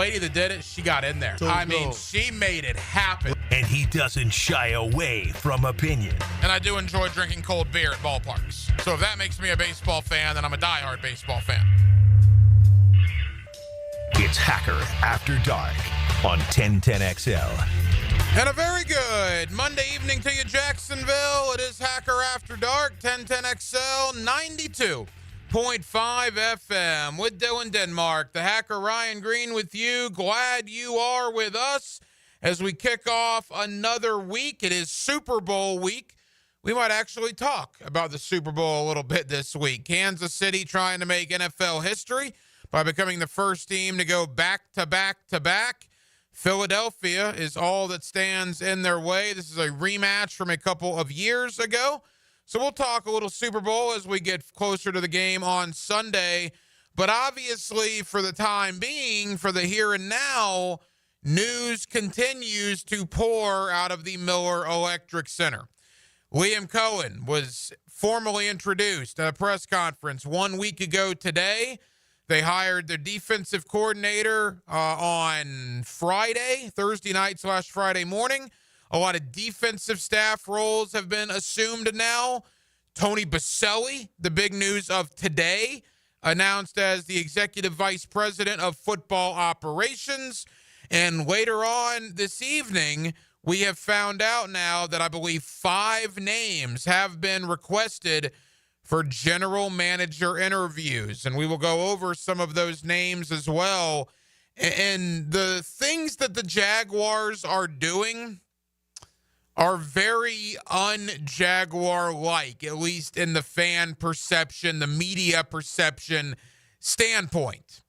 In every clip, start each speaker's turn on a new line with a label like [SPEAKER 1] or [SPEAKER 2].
[SPEAKER 1] lady that did it, she got in there. I mean, she made it happen.
[SPEAKER 2] And he doesn't shy away from opinion.
[SPEAKER 1] And I do enjoy drinking cold beer at ballparks. So if that makes me a baseball fan, then I'm a diehard baseball fan.
[SPEAKER 2] It's Hacker After Dark on 1010XL.
[SPEAKER 1] And a very good Monday evening to you, Jacksonville. It is Hacker After Dark, 1010XL, 92.5 FM with Dylan Denmark. The Hacker Ryan Green with you. Glad you are with us as we kick off another week. It is Super Bowl week. We might actually talk about the Super Bowl a little bit this week. Kansas City trying to make NFL history by becoming the first team to go back-to-back-to-back. Philadelphia is all that stands in their way. This is a rematch from a couple of years ago. So we'll talk a little Super Bowl as we get closer to the game on Sunday. But obviously, for the time being, for the here and now, news continues to pour out of the Miller Electric Center. Liam Cohen was formally introduced at a press conference 1 week ago today. They hired their defensive coordinator on Thursday night / Friday morning. A lot of defensive staff roles have been assumed now. Tony Boselli, the big news of today, announced as the executive vice president of football operations. And later on this evening, we have found out now that I believe 5 names have been requested for general manager interviews, and we will go over some of those names as well. And the things that the Jaguars are doing are very un-Jaguar-like, at least in the fan perception, the media perception standpoint.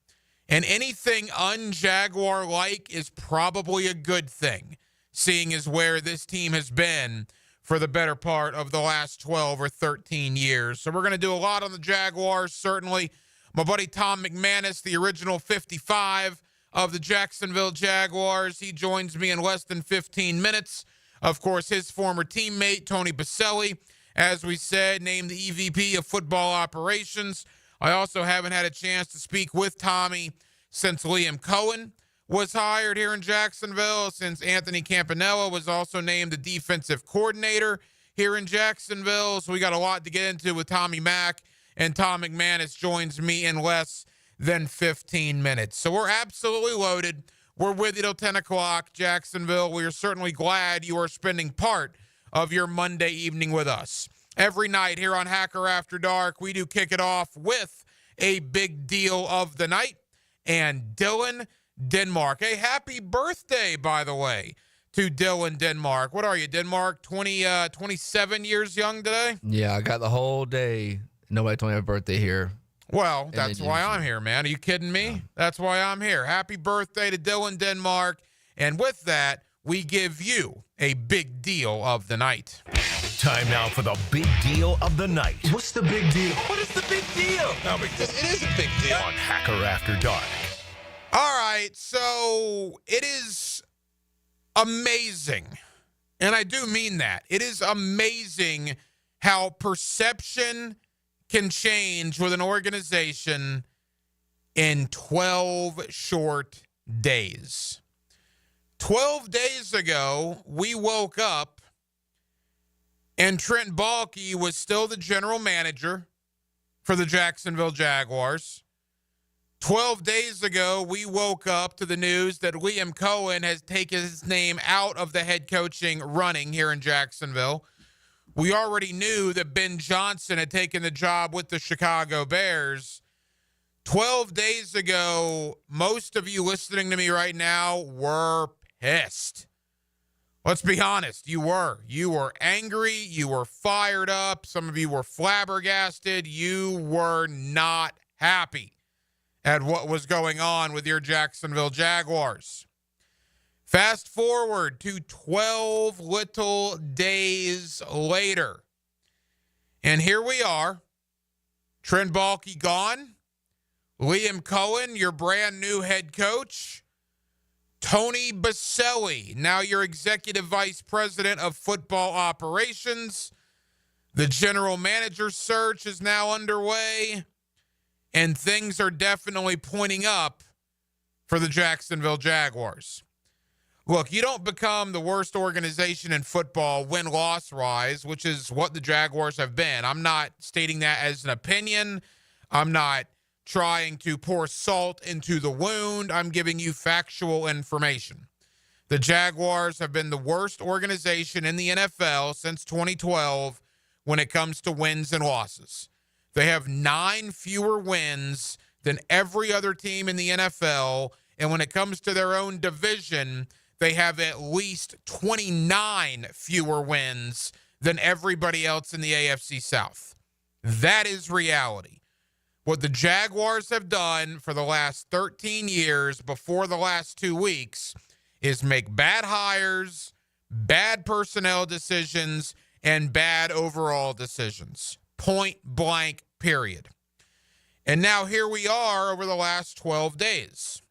[SPEAKER 1] And anything un-Jaguar-like is probably a good thing, seeing as where this team has been for the better part of the last 12 or 13 years. So we're going to do a lot on the Jaguars, certainly. My buddy Tom McManus, the original 55 of the Jacksonville Jaguars, he joins me in less than 15 minutes. Of course, his former teammate, Tony Boselli, as we said, named the EVP of football operations. I also haven't had a chance to speak with Tommy since Liam Cohen was hired here in Jacksonville, since Anthony Campanella was also named the defensive coordinator here in Jacksonville. So we got a lot to get into with Tommy Mack, and Tom McManus joins me in less than 15 minutes. So we're absolutely loaded. We're with you till 10 o'clock, Jacksonville. We are certainly glad you are spending part of your Monday evening with us. Every night here on Hacker After Dark, we do kick it off with a big deal of the night. And Dylan Denmark. Hey, happy birthday, by the way, to Dylan Denmark. What are you, Denmark? 27 years young today?
[SPEAKER 3] Yeah, I got the whole day. Nobody told me I have a birthday here.
[SPEAKER 1] Well, that's why I'm here, man. Are you kidding me?
[SPEAKER 3] Yeah.
[SPEAKER 1] That's why I'm here. Happy birthday to Dylan Denmark. And with that, we give you a big deal of the night.
[SPEAKER 2] Time now for the big deal of the night.
[SPEAKER 4] What's the big deal?
[SPEAKER 2] What is the big deal?
[SPEAKER 1] No big deal. It is a big deal.
[SPEAKER 2] On Hacker After Dark.
[SPEAKER 1] All right, so it is amazing, and I do mean that. It is amazing how perception can change with an organization in 12 short days. 12 days ago, we woke up, and Trent Baalke was still the general manager for the Jacksonville Jaguars. 12 days ago, we woke up to the news that Liam Cohen has taken his name out of the head coaching running here in Jacksonville. We already knew that Ben Johnson had taken the job with the Chicago Bears. 12 days ago, most of you listening to me right now were pissed. Let's be honest, you were. You were angry. You were fired up. Some of you were flabbergasted. You were not happy at what was going on with your Jacksonville Jaguars. Fast forward to 12 little days later. And here we are. Trent Baalke gone. Liam Cohen, your brand new head coach. Tony Boselli, now your executive vice president of football operations. The general manager search is now underway. And things are definitely pointing up for the Jacksonville Jaguars. Look, you don't become the worst organization in football win-loss rise, which is what the Jaguars have been. I'm not stating that as an opinion. I'm not trying to pour salt into the wound. I'm giving you factual information. The Jaguars have been the worst organization in the NFL since 2012 when it comes to wins and losses. They have 9 fewer wins than every other team in the NFL, and when it comes to their own division, they have at least 29 fewer wins than everybody else in the AFC South. That is reality. What the Jaguars have done for the last 13 years before the last 2 weeks is make bad hires, bad personnel decisions, and bad overall decisions. Point blank, period. And now here we are over the last 12 days.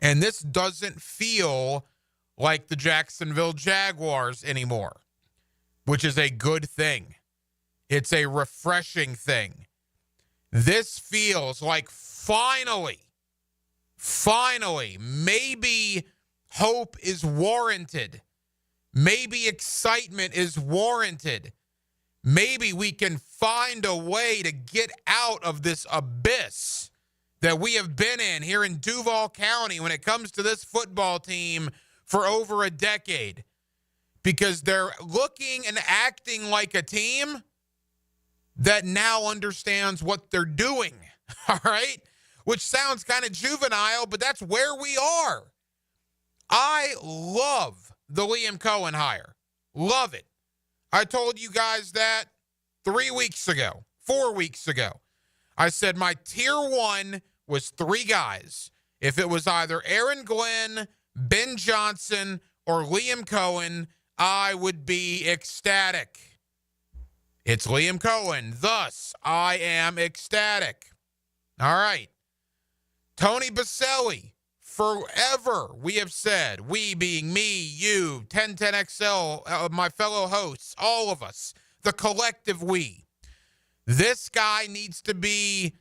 [SPEAKER 1] And this doesn't feel like the Jacksonville Jaguars anymore, which is a good thing. It's a refreshing thing. This feels like finally, maybe hope is warranted. Maybe excitement is warranted. Maybe we can find a way to get out of this abyss that we have been in here in Duval County when it comes to this football team for over a decade. Because they're looking and acting like a team that now understands what they're doing, all right? Which sounds kind of juvenile, but that's where we are. I love the Liam Cohen hire. Love it. I told you guys that 3 weeks ago, 4 weeks ago. I said my tier 1 was 3 guys. If it was either Aaron Glenn, Ben Johnson, or Liam Cohen, I would be ecstatic. It's Liam Cohen. Thus, I am ecstatic. All right. Tony Boselli. Forever, we have said, we being me, you, 1010XL, my fellow hosts, all of us, the collective we. This guy needs to be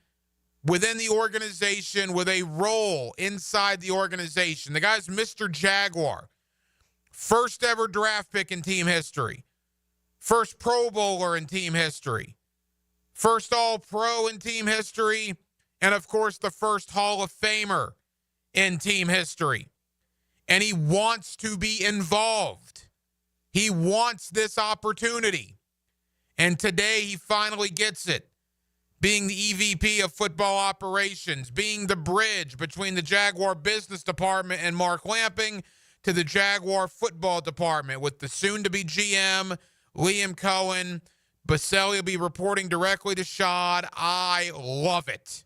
[SPEAKER 1] within the organization with a role inside the organization. The guy's Mr. Jaguar. First ever draft pick in team history. First Pro Bowler in team history. First All-Pro in team history. And, of course, the first Hall of Famer in team history. And he wants to be involved. He wants this opportunity. And today he finally gets it. Being the EVP of football operations, being the bridge between the Jaguar business department and Mark Lamping to the Jaguar football department with the soon-to-be GM, Liam Cohen. Boselli will be reporting directly to Shad. I love it.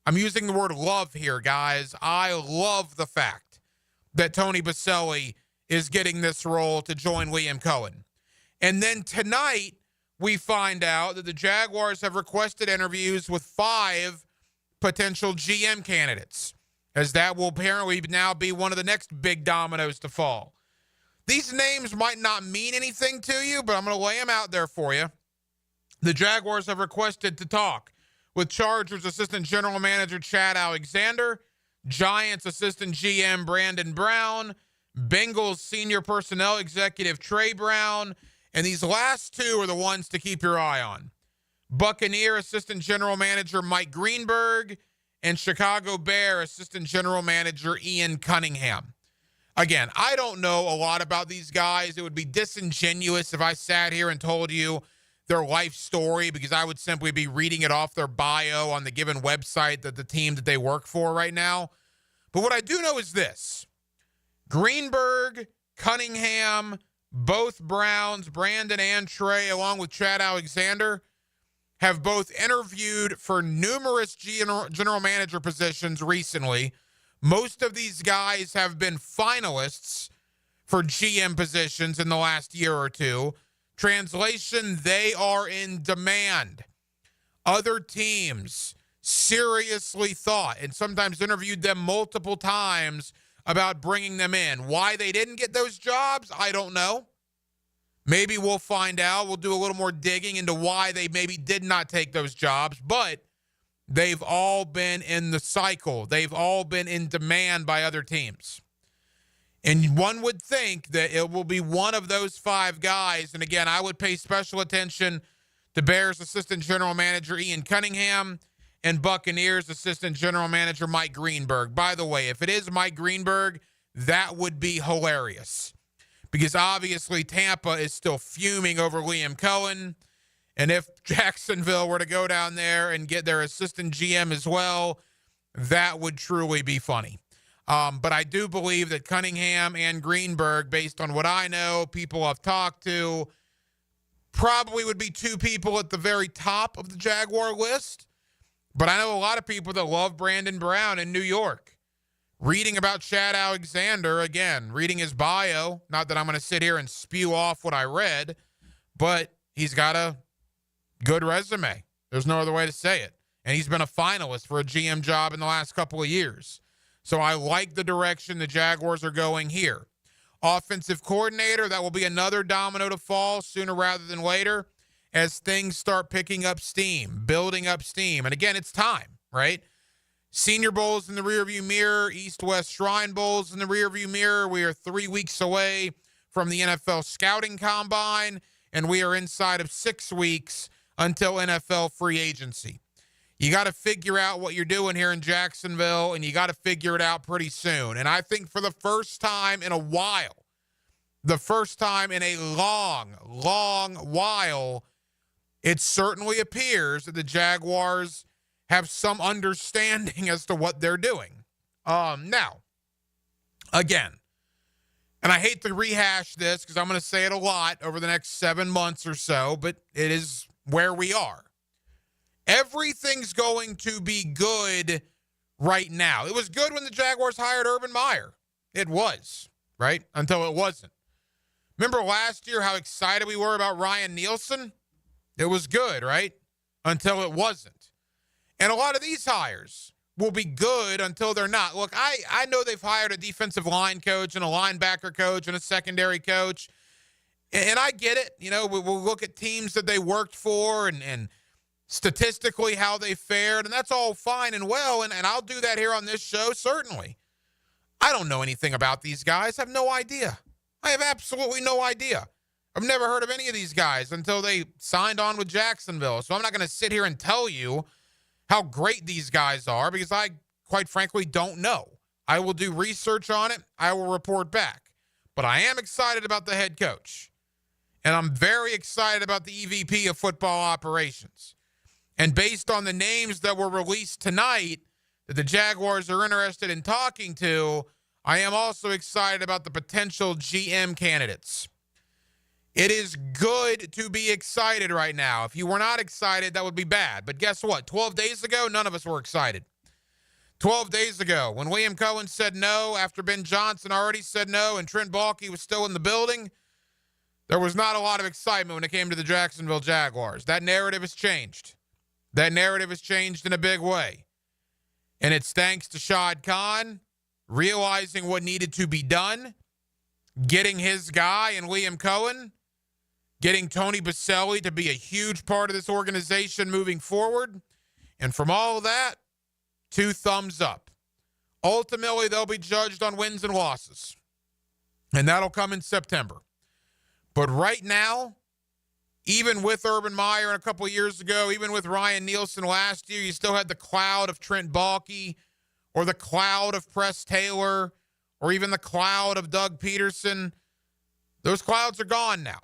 [SPEAKER 1] I'm using the word love here, guys. I love the fact that Tony Boselli is getting this role to join Liam Cohen. And then tonight, we find out that the Jaguars have requested interviews with 5 potential GM candidates, as that will apparently now be one of the next big dominoes to fall. These names might not mean anything to you, but I'm going to lay them out there for you. The Jaguars have requested to talk with Chargers Assistant General Manager Chad Alexander, Giants Assistant GM Brandon Brown, Bengals Senior Personnel Executive Trey Brown, and these last 2 are the ones to keep your eye on. Buccaneer Assistant General Manager Mike Greenberg and Chicago Bear Assistant General Manager Ian Cunningham. Again, I don't know a lot about these guys. It would be disingenuous if I sat here and told you their life story, because I would simply be reading it off their bio on the given website that the team that they work for right now. But what I do know is this. Greenberg, Cunningham, both Browns, Brandon and Trey, along with Chad Alexander, have both interviewed for numerous general manager positions recently. Most of these guys have been finalists for GM positions in the last year or two. Translation, they are in demand. Other teams seriously thought and sometimes interviewed them multiple times about bringing them in. Why they didn't get those jobs, I don't know. Maybe we'll find out. We'll do a little more digging into why they maybe did not take those jobs. But they've all been in the cycle. They've all been in demand by other teams. And one would think that it will be one of those 5 guys. And again, I would pay special attention to Bears assistant general manager Ian Cunningham and Buccaneers assistant general manager Mike Greenberg. By the way, if it is Mike Greenberg, that would be hilarious, because obviously Tampa is still fuming over Liam Cohen. And if Jacksonville were to go down there and get their assistant GM as well, that would truly be funny. But I do believe that Cunningham and Greenberg, based on what I know, people I've talked to, probably would be 2 people at the very top of the Jaguar list. But I know a lot of people that love Brandon Brown in New York. Reading about Chad Alexander, again, reading his bio, not that I'm going to sit here and spew off what I read, but he's got a good resume. There's no other way to say it. And he's been a finalist for a GM job in the last couple of years. So I like the direction the Jaguars are going here. Offensive coordinator, that will be another domino to fall sooner rather than later as things start picking up steam, building up steam. And again, it's time, right? Senior Bowl's in the rearview mirror, East-West Shrine Bowl's in the rearview mirror. We are 3 weeks away from the NFL Scouting Combine, and we are inside of 6 weeks until NFL free agency. You got to figure out what you're doing here in Jacksonville, and you got to figure it out pretty soon. And I think for the first time in a while, the first time in a long, long while, it certainly appears that the Jaguars have some understanding as to what they're doing. Now, again, and I hate to rehash this because I'm going to say it a lot over the next 7 months or so, but it is where we are. Everything's going to be good right now. It was good when the Jaguars hired Urban Meyer. It was, right? Until it wasn't. Remember last year how excited we were about Ryan Nielsen? It was good, right? Until it wasn't. And a lot of these hires will be good until they're not. Look, I know they've hired a defensive line coach and a linebacker coach and a secondary coach. And I get it. You know, we'll look at teams that they worked for and statistically how they fared, and that's all fine and well, and I'll do that here on this show, certainly. I don't know anything about these guys. I have no idea. I have absolutely no idea. I've never heard of any of these guys until they signed on with Jacksonville, so I'm not going to sit here and tell you how great these guys are because I, quite frankly, don't know. I will do research on it. I will report back. But I am excited about the head coach, and I'm very excited about the EVP of football operations. And based on the names that were released tonight that the Jaguars are interested in talking to, I am also excited about the potential GM candidates. It is good to be excited right now. If you were not excited, that would be bad. But guess what? 12 days ago, none of us were excited. 12 days ago, when Liam Cohen said no after Ben Johnson already said no and Trent Baalke was still in the building, there was not a lot of excitement when it came to the Jacksonville Jaguars. That narrative has changed. That narrative has changed in a big way. And it's thanks to Shad Khan realizing what needed to be done, getting his guy and Liam Cohen, getting Tony Boselli to be a huge part of this organization moving forward. And from all of that, 2 thumbs up. Ultimately, they'll be judged on wins and losses. And that'll come in September. But right now, even with Urban Meyer a couple of years ago, even with Ryan Nielsen last year, you still had the cloud of Trent Baalke or the cloud of Press Taylor or even the cloud of Doug Peterson. Those clouds are gone now.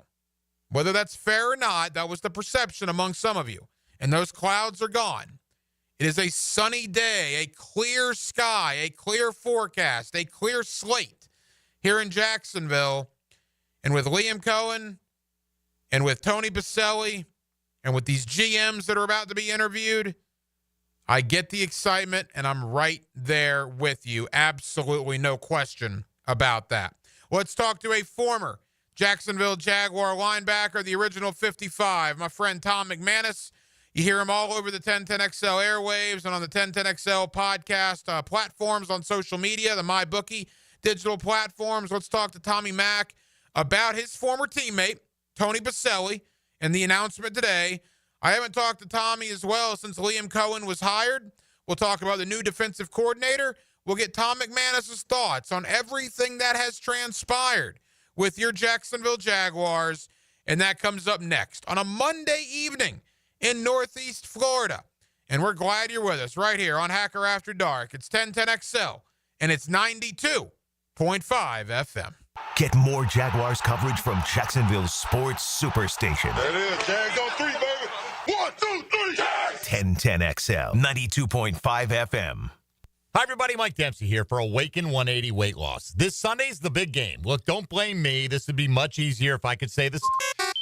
[SPEAKER 1] Whether that's fair or not, that was the perception among some of you. And those clouds are gone. It is a sunny day, a clear sky, a clear forecast, a clear slate here in Jacksonville. And with Liam Cohen and with Tony Boselli and with these GMs that are about to be interviewed, I get the excitement, and I'm right there with you. Absolutely no question about that. Let's talk to a former Jacksonville Jaguar linebacker, the original 55, my friend Tom McManus. You hear him all over the 1010XL airwaves and on the 1010XL podcast platforms on social media, the MyBookie digital platforms. Let's talk to Tommy Mack about his former teammate, Tony Boselli, and the announcement today I haven't talked to Tommy as well since Liam Cohen was hired. We'll talk about the new defensive coordinator. We'll get Tom McManus' thoughts on everything that has transpired with your Jacksonville Jaguars, and that comes up next on a Monday evening in Northeast Florida. And we're glad you're with us right here on Hacker After Dark. It's 1010XL, and it's 92.5 FM.
[SPEAKER 2] Get more Jaguars coverage from Jacksonville's sports superstation.
[SPEAKER 4] That is, Jags on 3, baby. 1, 2, 3, Jags!
[SPEAKER 2] 1010XL, 92.5 FM.
[SPEAKER 5] Hi, everybody. Mike Dempsey here for Awaken 180 Weight Loss. This Sunday's the big game. Look, don't blame me. This would be much easier if I could say this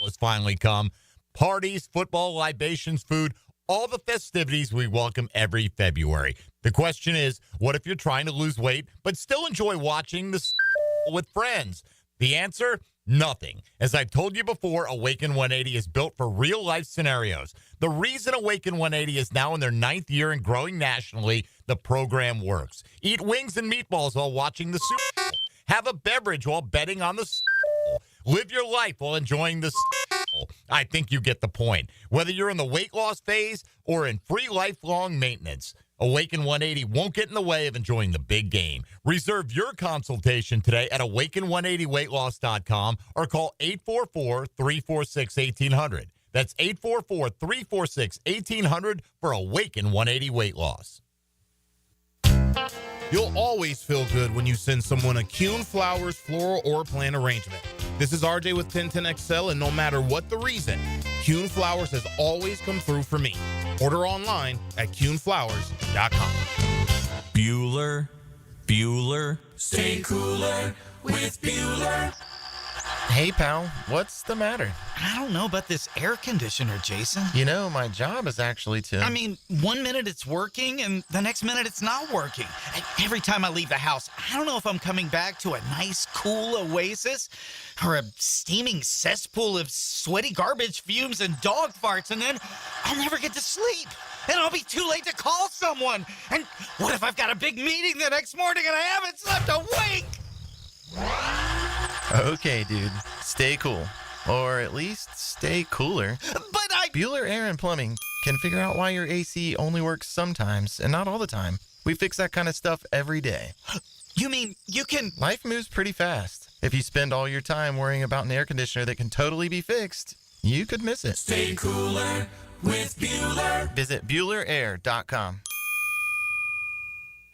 [SPEAKER 5] has finally come. Parties, football, libations, food, all the festivities we welcome every February. The question is, what if you're trying to lose weight but still enjoy watching this with friends? The answer? Nothing. As I've told you before, Awaken 180 is built for real-life scenarios. The reason Awaken 180 is now in their 9th year and growing nationally, the program works. Eat wings and meatballs while watching the Super Bowl. Have a beverage while betting on the Super Bowl. Live your life while enjoying the Super Bowl. I think you get the point. Whether you're in the weight loss phase or in free lifelong maintenance, Awaken 180 won't get in the way of enjoying the big game. Reserve your consultation today at awaken180weightloss.com or call 844-346-1800. That's 844-346-1800 for Awaken 180 Weight Loss.
[SPEAKER 6] You'll always feel good when you send someone a Kuhn Flowers floral or plant arrangement. This is RJ with 1010XL, and no matter what the reason, Kuhn Flowers has always come through for me. Order online at kuhnflowers.com.
[SPEAKER 7] Bueller. Stay cooler with Bueller.
[SPEAKER 8] Hey, pal, what's the matter?
[SPEAKER 9] I don't know about this air conditioner, Jason.
[SPEAKER 8] You know, my job is actually to...
[SPEAKER 9] I mean, 1 minute it's working and the next minute it's not working. And every time I leave the house, I don't know if I'm coming back to a nice, cool oasis or a steaming cesspool of sweaty garbage fumes and dog farts, and then I'll never get to sleep. And I'll be too late to call someone. And what if I've got a big meeting the next morning and I haven't slept a wink?
[SPEAKER 8] Okay, dude, stay cool. Or at least stay cooler.
[SPEAKER 9] But
[SPEAKER 8] Bueller Air and Plumbing can figure out why your AC only works sometimes and not all the time. We fix that kind of stuff every day.
[SPEAKER 9] You mean you can...
[SPEAKER 8] Life moves pretty fast. If you spend all your time worrying about an air conditioner that can totally be fixed, you could miss it.
[SPEAKER 7] Stay cooler with Bueller.
[SPEAKER 8] Visit BuellerAir.com.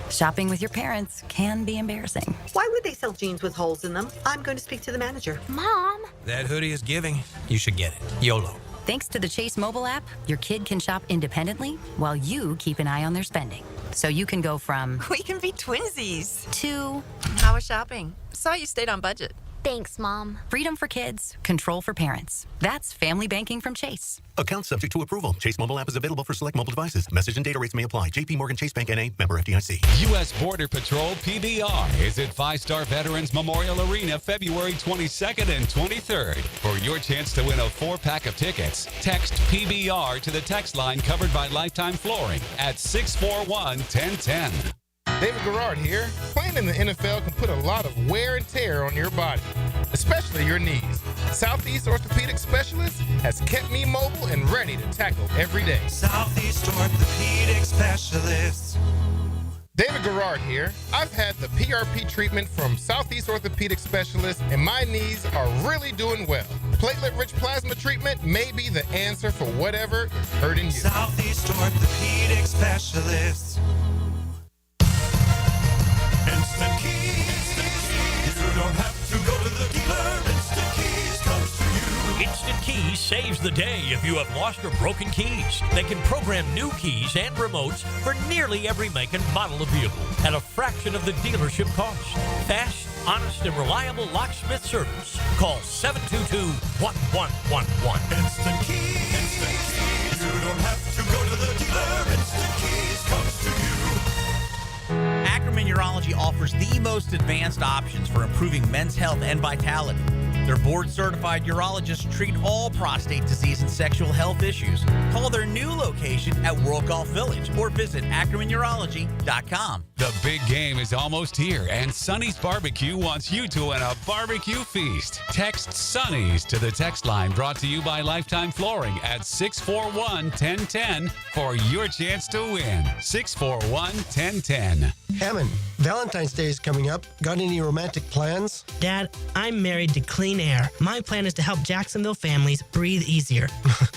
[SPEAKER 10] Shopping with your parents can be embarrassing.
[SPEAKER 11] Why would they sell jeans with holes in them? I'm going to speak to the manager.
[SPEAKER 10] Mom!
[SPEAKER 12] That hoodie is giving. You should get it. YOLO.
[SPEAKER 10] Thanks to the Chase mobile app, your kid can shop independently while you keep an eye on their spending. So you can go from...
[SPEAKER 13] We can be twinsies.
[SPEAKER 10] ...to...
[SPEAKER 13] How was shopping? Saw you stayed on budget.
[SPEAKER 10] Thanks, Mom. Freedom for kids, control for parents. That's family banking from Chase.
[SPEAKER 14] Account subject to approval. Chase mobile app is available for select mobile devices. Message and data rates may apply. JP Morgan Chase Bank N.A. member FDIC.
[SPEAKER 15] U.S. Border Patrol PBR is at 5-Star Veterans Memorial Arena February 22nd and 23rd. For your chance to win a 4-pack of tickets, text PBR to the text line covered by Lifetime Flooring at 641-1010.
[SPEAKER 6] David Garrard here. Playing in the NFL can put a lot of wear and tear on your body, especially your knees. Southeast Orthopedic Specialist has kept me mobile and ready to tackle every day.
[SPEAKER 7] Southeast Orthopedic Specialist.
[SPEAKER 6] David Garrard here. I've had the PRP treatment from Southeast Orthopedic Specialist, and my knees are really doing well. Platelet-rich plasma treatment may be the answer for whatever is hurting you.
[SPEAKER 7] Southeast Orthopedic Specialist. Instant Keys. You don't have to go to the dealer. Instant Keys comes to you.
[SPEAKER 16] Instant Keys saves the day if you have lost or broken keys. They can program new keys and remotes for nearly every make and model of vehicle at a fraction of the dealership cost. Fast, honest, and reliable locksmith service. Call 722-1111.
[SPEAKER 7] Instant Keys. Instant Keys. You don't have to go to the dealer. Instant Keys comes to you.
[SPEAKER 17] Ackerman Urology offers the most advanced options for improving men's health and vitality.
[SPEAKER 9] Their board-certified urologists treat all prostate disease and sexual health issues. Call their new location at World Golf Village or visit AckermanUrology.com.
[SPEAKER 15] The big game is almost here, and Sonny's Barbecue wants you to win a barbecue feast. Text Sonny's to the text line, brought to you by Lifetime Flooring at 641-1010 for your chance to win. 641-1010.
[SPEAKER 17] Hammond, Valentine's Day is coming up. Got any romantic plans?
[SPEAKER 18] Dad, I'm married to Clean Air. My plan is to help Jacksonville families breathe easier.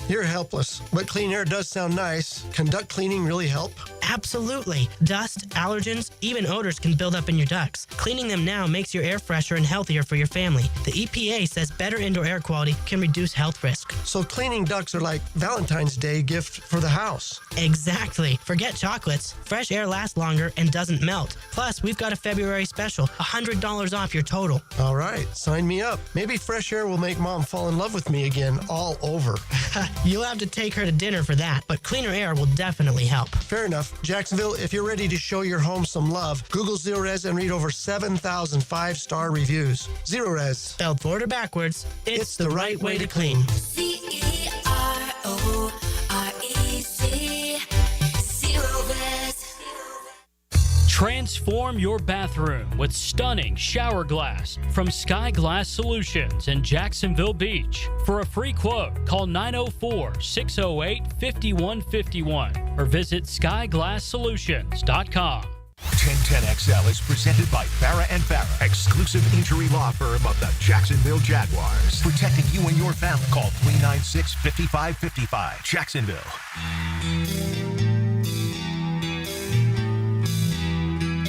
[SPEAKER 17] You're helpless, but Clean Air does sound nice. Can duct cleaning really help?
[SPEAKER 18] Absolutely. Dust, allergens, even odors can build up in your ducts. Cleaning them now makes your air fresher and healthier for your family. The EPA says better indoor air quality can reduce health risk.
[SPEAKER 17] So cleaning ducts are like Valentine's Day gift for the house.
[SPEAKER 18] Exactly. Forget chocolates. Fresh air lasts longer and doesn't melt. Plus, we've got a February special, $100 off your total.
[SPEAKER 17] All right, sign me up. Maybe fresh air will make Mom fall in love with me again all over.
[SPEAKER 18] You'll have to take her to dinner for that, but cleaner air will definitely help.
[SPEAKER 17] Fair enough. Jacksonville, if you're ready to show your home some love, Google Zerorez and read over 7,000 five-star reviews. Zerorez.
[SPEAKER 18] Spelled Florida backwards, it's the right way to clean.
[SPEAKER 7] Ceroez. Zerorez.
[SPEAKER 19] Transform your bathroom with stunning shower glass from Sky Glass Solutions in Jacksonville Beach. For a free quote, call 904-608-5151 or visit skyglasssolutions.com.
[SPEAKER 2] 1010XL is presented by Farah & Farah, exclusive injury law firm of the Jacksonville Jaguars. Protecting you and your family. Call 396-5555. Jacksonville.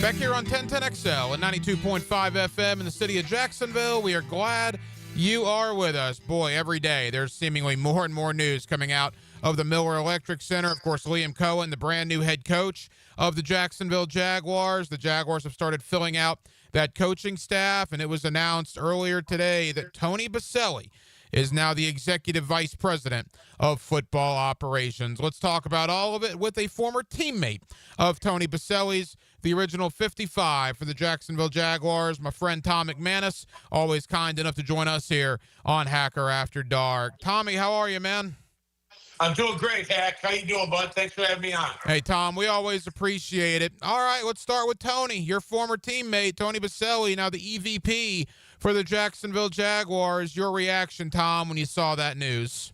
[SPEAKER 1] Back here on 1010XL and 92.5 FM in the city of Jacksonville. We are glad you are with us. Boy, every day there's seemingly more and more news coming out of the Miller Electric Center. Of course, Liam Cohen, the brand new head coach of the Jacksonville Jaguars. The Jaguars have started filling out that coaching staff, and it was announced earlier today that Tony Boselli is now the executive vice president of football operations. Let's talk about all of it with a former teammate of Tony Boselli's, the original 55 for the Jacksonville Jaguars, my friend Tom McManus, always kind enough to join us here on Hacker After Dark. Tommy, how are you, man?
[SPEAKER 20] I'm doing great, Hack. How you doing, bud? Thanks for having me on.
[SPEAKER 1] Hey, Tom, we always appreciate it. All right, let's start with Tony, your former teammate, Tony Boselli, now the EVP for the Jacksonville Jaguars. Your reaction, Tom, when you saw that news?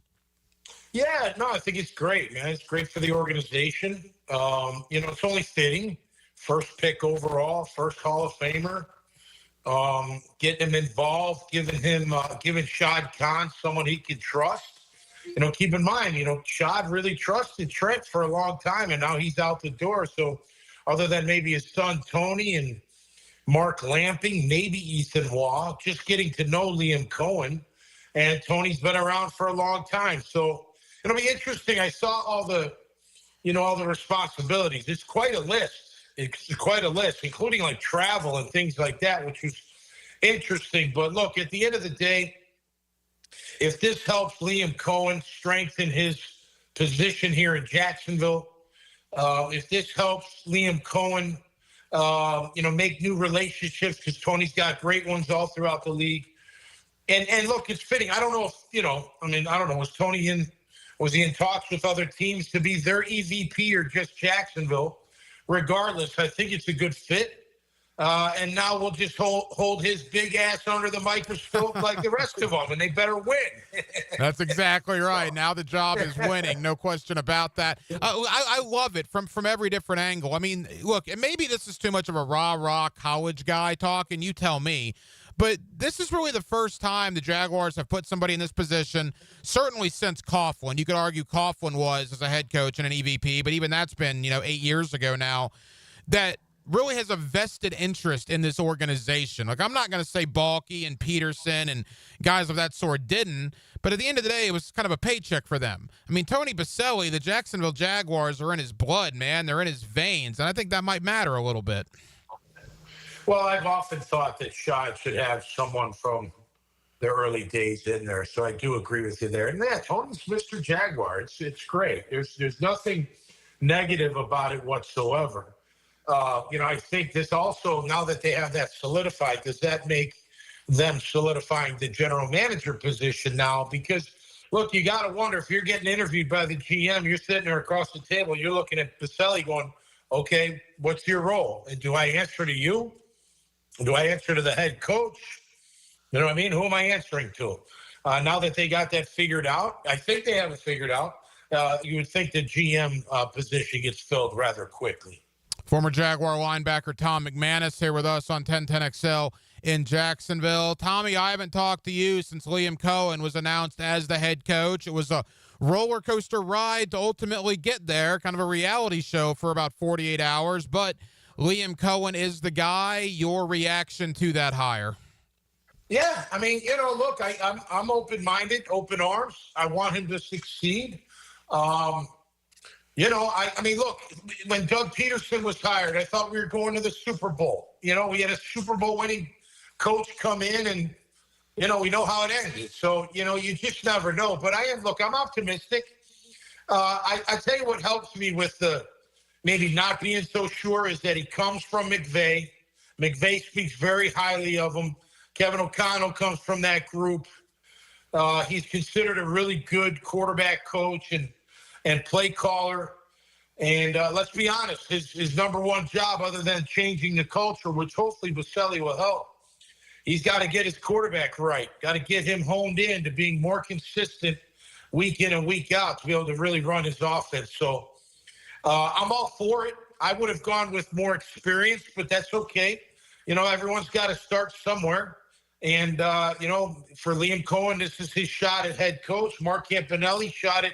[SPEAKER 20] Yeah, no, I think it's great, man. It's great for the organization. It's only fitting. First pick overall, first Hall of Famer. Getting him involved, giving Shad Khan someone he can trust. Keep in mind, Shad really trusted Trent for a long time, and now he's out the door. So other than maybe his son Tony and Mark Lamping, maybe Ethan Waugh, just getting to know Liam Cohen. And Tony's been around for a long time. So it'll be interesting. I saw all the responsibilities. It's quite a list. It's quite a list, including like travel and things like that, which was interesting. But look, at the end of the day, if this helps Liam Cohen strengthen his position here in Jacksonville, if this helps Liam Cohen, make new relationships, because Tony's got great ones all throughout the league. And look, it's fitting. I don't know if, I don't know. Was he in talks with other teams to be their EVP or just Jacksonville? Regardless, I think it's a good fit. And now we'll just hold his big ass under the microscope like the rest of them, and they better win.
[SPEAKER 1] That's exactly right. Now the job is winning, no question about that. I love it from every different angle. I mean, look, and maybe this is too much of a rah-rah college guy talk, and you tell me, but this is really the first time the Jaguars have put somebody in this position, certainly since Coughlin. You could argue Coughlin was as a head coach and an EVP, but even that's been, 8 years ago now, that really has a vested interest in this organization. Like, I'm not going to say Balky and Peterson and guys of that sort didn't, but at the end of the day, it was kind of a paycheck for them. I mean, Tony Boselli, the Jacksonville Jaguars are in his blood, man. They're in his veins, and I think that might matter a little bit.
[SPEAKER 20] Well, I've often thought that Shad should have someone from the early days in there, so I do agree with you there. And yeah, Tony's Mr. Jaguar. It's great. There's nothing negative about it whatsoever. I think this also, now that they have that solidified, does that make them solidifying the general manager position now. Because, look, you got to wonder if you're getting interviewed by the GM, you're sitting there across the table, you're looking at Boselli going, okay, what's your role? And do I answer to you? Do I answer to the head coach? You know what I mean? Who am I answering to? Now that they got that figured out, I think they have it figured out. You would think the GM position gets filled rather quickly.
[SPEAKER 1] Former Jaguar linebacker Tom McManus here with us on 1010XL in Jacksonville. Tommy, I haven't talked to you since Liam Cohen was announced as the head coach. It was a roller coaster ride to ultimately get there, kind of a reality show for about 48 hours. But Liam Cohen is the guy. Your reaction to that hire?
[SPEAKER 20] Yeah, I mean, look, I'm open-minded, open arms. I want him to succeed. I mean, look, when Doug Peterson was hired, I thought we were going to the Super Bowl. We had a Super Bowl winning coach come in and, we know how it ended. So, you just never know. But I'm optimistic. I tell you what helps me with the maybe not being so sure is that he comes from McVay. McVay speaks very highly of him. Kevin O'Connell comes from that group. He's considered a really good quarterback coach and play caller. And let's be honest, his number one job, other than changing the culture, which hopefully Boselli will help, he's got to get his quarterback right. Got to get him honed in to being more consistent week in and week out to be able to really run his offense. So I'm all for it. I would have gone with more experience, but that's okay. Everyone's got to start somewhere. And, for Liam Cohen, this is his shot at head coach. Mark Campanelli shot at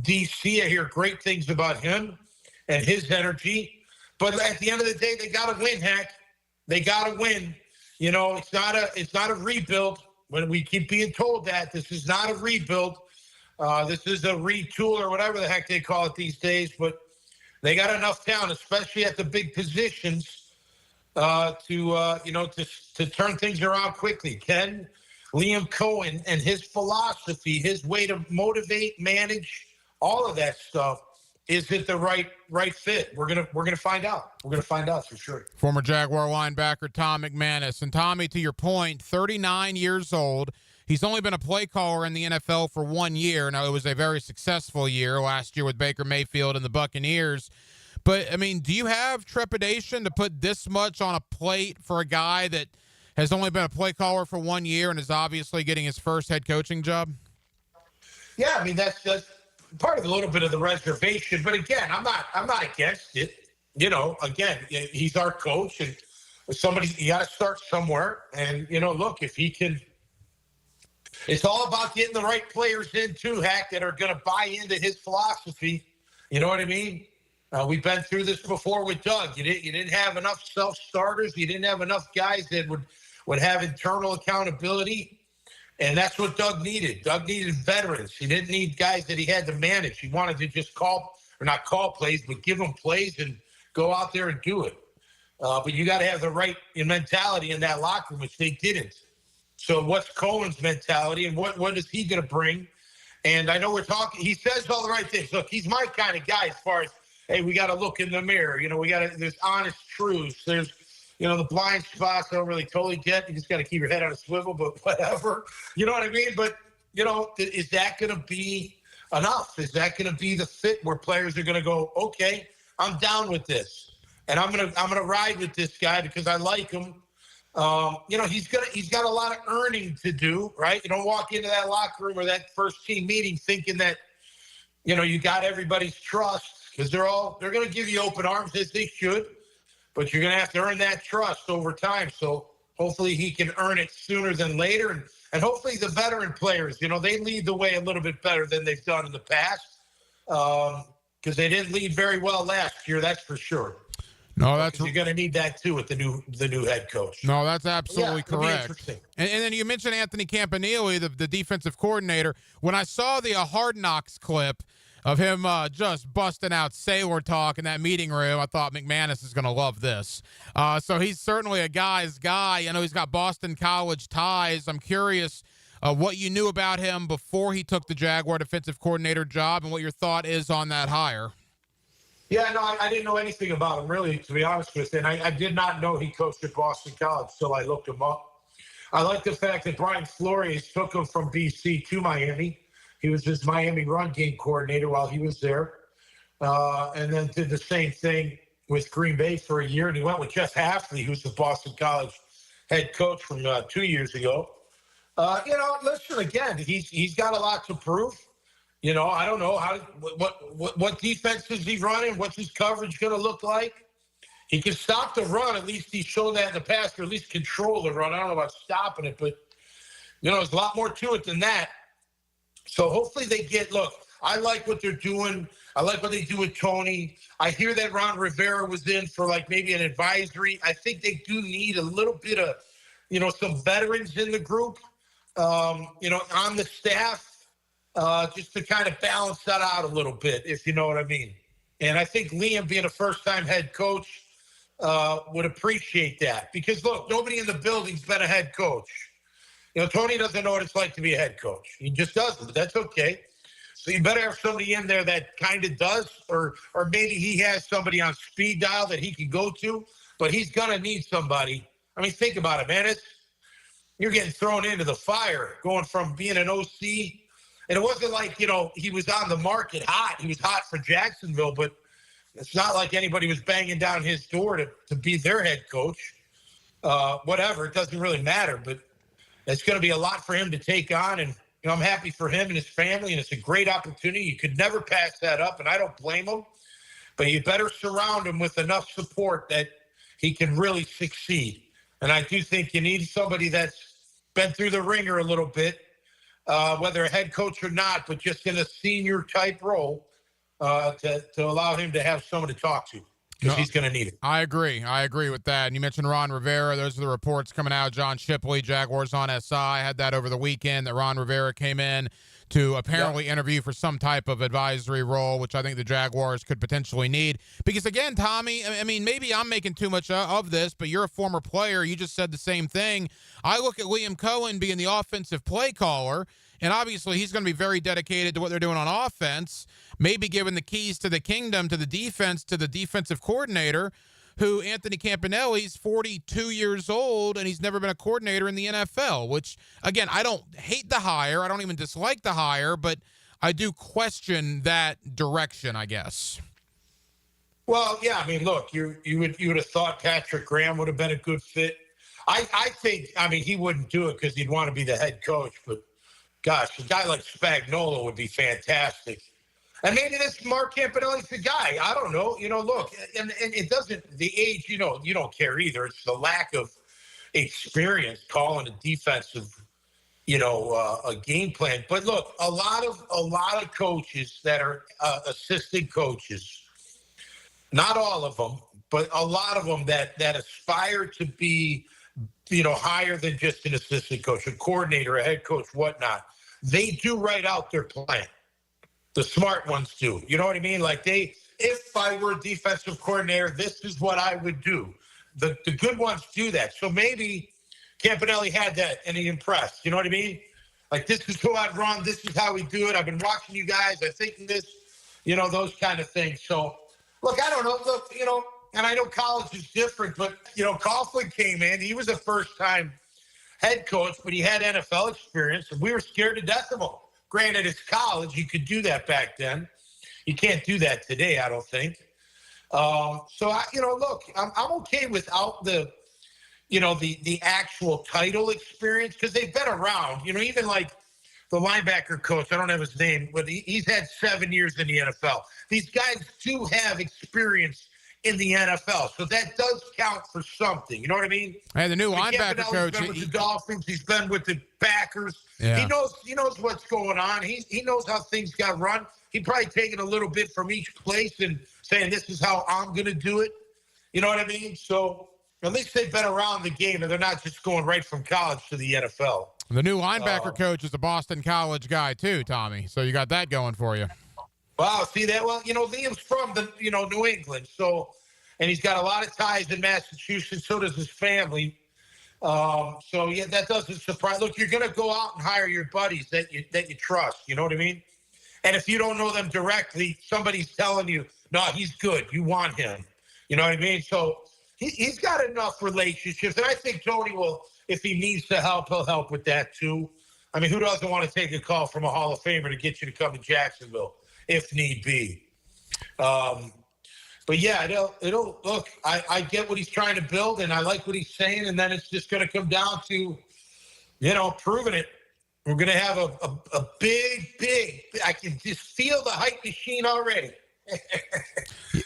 [SPEAKER 20] DC. I hear great things about him and his energy. But at the end of the day, they got to win, Hack. They got to win. It's not a rebuild. When we keep being told that, this is not a rebuild. This is a retool or whatever the heck they call it these days. But they got enough talent, especially at the big positions, to turn things around quickly. Can Liam Cohen and his philosophy, his way to motivate, manage, all of that stuff, is it the right fit? We're gonna find out. We're gonna find out for sure.
[SPEAKER 1] Former Jaguar linebacker Tom McManus. And Tommy, to your point, 39 years old. He's only been a play caller in the NFL for 1 year. Now, it was a very successful year last year with Baker Mayfield and the Buccaneers. But, I mean, do you have trepidation to put this much on a plate for a guy that has only been a play caller for 1 year and is obviously getting his first head coaching job?
[SPEAKER 20] Yeah, I mean, that's part of a little bit of the reservation. But again, I'm not against it. Again, he's our coach, and you got to start somewhere. And, look, if he can, it's all about getting the right players in too, Hack, that are going to buy into his philosophy. You know what I mean? We've been through this before with Doug. You didn't have enough self-starters. You didn't have enough guys that would have internal accountability. And that's what Doug needed. Doug needed veterans. He didn't need guys that he had to manage. He wanted to just not call plays, but give them plays and go out there and do it. But you got to have the right mentality in that locker room, which they didn't. So what's Cohen's mentality, and what is he going to bring? And I know he says all the right things. Look, he's my kind of guy as far as, hey, we got to look in the mirror. There's honest truths. There's, the blind spots I don't really totally get. You just got to keep your head on a swivel, but whatever. You know what I mean? But, is that going to be enough? Is that going to be the fit where players are going to go, okay, I'm down with this, and I'm gonna ride with this guy because I like him. He's got a lot of earning to do, right? You don't walk into that locker room or that first team meeting thinking that, you got everybody's trust. Because they're going to give you open arms, as they should, but you're going to have to earn that trust over time. So hopefully he can earn it sooner than later. And hopefully the veteran players, they lead the way a little bit better than they've done in the past, because they didn't lead very well last year, that's for sure.
[SPEAKER 1] No,
[SPEAKER 20] you're going to need that too with the new head coach.
[SPEAKER 1] No, that's absolutely correct. And then you mentioned Anthony Campanile, the defensive coordinator. When I saw the Hard Knocks clip of him just busting out sailor talk in that meeting room, I thought McManus is going to love this. So he's certainly a guy's guy. I know he's got Boston College ties. I'm curious what you knew about him before he took the Jaguar defensive coordinator job and what your thought is on that hire.
[SPEAKER 20] Yeah, no, I didn't know anything about him, really, to be honest with you. And I did not know he coached at Boston College until I looked him up. I like the fact that Brian Flores took him from BC to Miami. He was his Miami run game coordinator while he was there. And then did the same thing with Green Bay for a year. And he went with Jeff Hafley, who's the Boston College head coach from 2 years ago. Listen, again, he's got a lot to prove. I don't know what defense is he running? What's his coverage going to look like? He can stop the run. At least he's shown that in the past, or at least control the run. I don't know about stopping it, but, there's a lot more to it than that. So hopefully look, I like what they're doing. I like what they do with Tony. I hear that Ron Rivera was in for maybe an advisory. I think they do need a little bit of, some veterans in the group, on the staff, just to kind of balance that out a little bit, if you know what I mean. And I think Liam, being a first-time head coach, would appreciate that. Because, look, nobody in the building's been a head coach. Tony doesn't know what it's like to be a head coach. He just doesn't, but that's okay. So you better have somebody in there that kind of does, or maybe he has somebody on speed dial that he can go to, but he's going to need somebody. I mean, think about it, man. You're getting thrown into the fire, going from being an OC. And it wasn't like, he was on the market hot. He was hot for Jacksonville, but it's not like anybody was banging down his door to be their head coach. Whatever, it doesn't really matter, but it's going to be a lot for him to take on. And, I'm happy for him and his family, and it's a great opportunity. You could never pass that up, and I don't blame him. But you better surround him with enough support that he can really succeed. And I do think you need somebody that's been through the ringer a little bit, whether a head coach or not, but just in a senior type role to allow him to have someone to talk to, because he's going to need it.
[SPEAKER 1] I agree with that. And you mentioned Ron Rivera. Those are the reports coming out. John Shipley, Jaguars on SI, had that over the weekend that Ron Rivera came in to apparently interview for some type of advisory role, which I think the Jaguars could potentially need. Because, again, Tommy, I mean, maybe I'm making too much of this, but you're a former player. You just said the same thing. I look at Liam Cohen being the offensive play caller, and obviously he's going to be very dedicated to what they're doing on offense, maybe giving the keys to the kingdom, to the defense, to the defensive coordinator, who Anthony Campanelli's 42 years old, and he's never been a coordinator in the NFL, which, again, I don't hate the hire. I don't even dislike the hire, but I do question that direction, I guess.
[SPEAKER 20] Well, yeah, I mean, look, you would have thought Patrick Graham would have been a good fit. I think, he wouldn't do it because he'd want to be the head coach, but gosh, a guy like Spagnuolo would be fantastic. And maybe this Mark Campanelli's the guy. I don't know. Look, and it doesn't, the age, you don't care either. It's the lack of experience calling a defensive, a game plan. But look, a lot of coaches that are assistant coaches, not all of them, but a lot of them that aspire to be, higher than just an assistant coach, a coordinator, a head coach, whatnot. They do write out their plan. The smart ones do. You know what I mean? If I were a defensive coordinator, this is what I would do. The good ones do that. So maybe Campanelli had that and he impressed. You know what I mean? This is who I'd run. This is how we do it. I've been watching you guys. I think this, those kind of things. So, look, I don't know. Look, and I know college is different, but, Coughlin came in. He was a first-time head coach, but he had NFL experience, and we were scared to death of him. Granted, it's college. You could do that back then. You can't do that today, I don't think. Look, I'm okay without the actual title experience, because they've been around. Even the linebacker coach, I don't have his name, but he's had 7 years in the NFL. These guys do have experience in the NFL, so that does count for something. You know what I mean?
[SPEAKER 1] And the new linebacker coach,
[SPEAKER 20] he's been with the Dolphins. He's been with the Packers.
[SPEAKER 1] Yeah.
[SPEAKER 20] He knows what's going on. He knows how things got run. He probably taken a little bit from each place and saying, this is how I'm going to do it. You know what I mean? So at least they've been around the game, and they're not just going right from college to the NFL.
[SPEAKER 1] The new linebacker coach is a Boston College guy too, Tommy. So you got that going for you.
[SPEAKER 20] Wow, see that? Well, Liam's from New England, and he's got a lot of ties in Massachusetts. So does his family. That doesn't surprise. Look, you're going to go out and hire your buddies that you trust. You know what I mean? And if you don't know them directly, somebody's telling you, no, he's good. You want him. You know what I mean? So he's got enough relationships, and I think Tony will, if he needs to help, he'll help with that too. I mean, who doesn't want to take a call from a Hall of Famer to get you to come to Jacksonville if need be? But yeah, it'll look. I get what he's trying to build, and I like what he's saying, and then it's just going to come down to, proving it. We're going to have a big. I can just feel the hype machine already.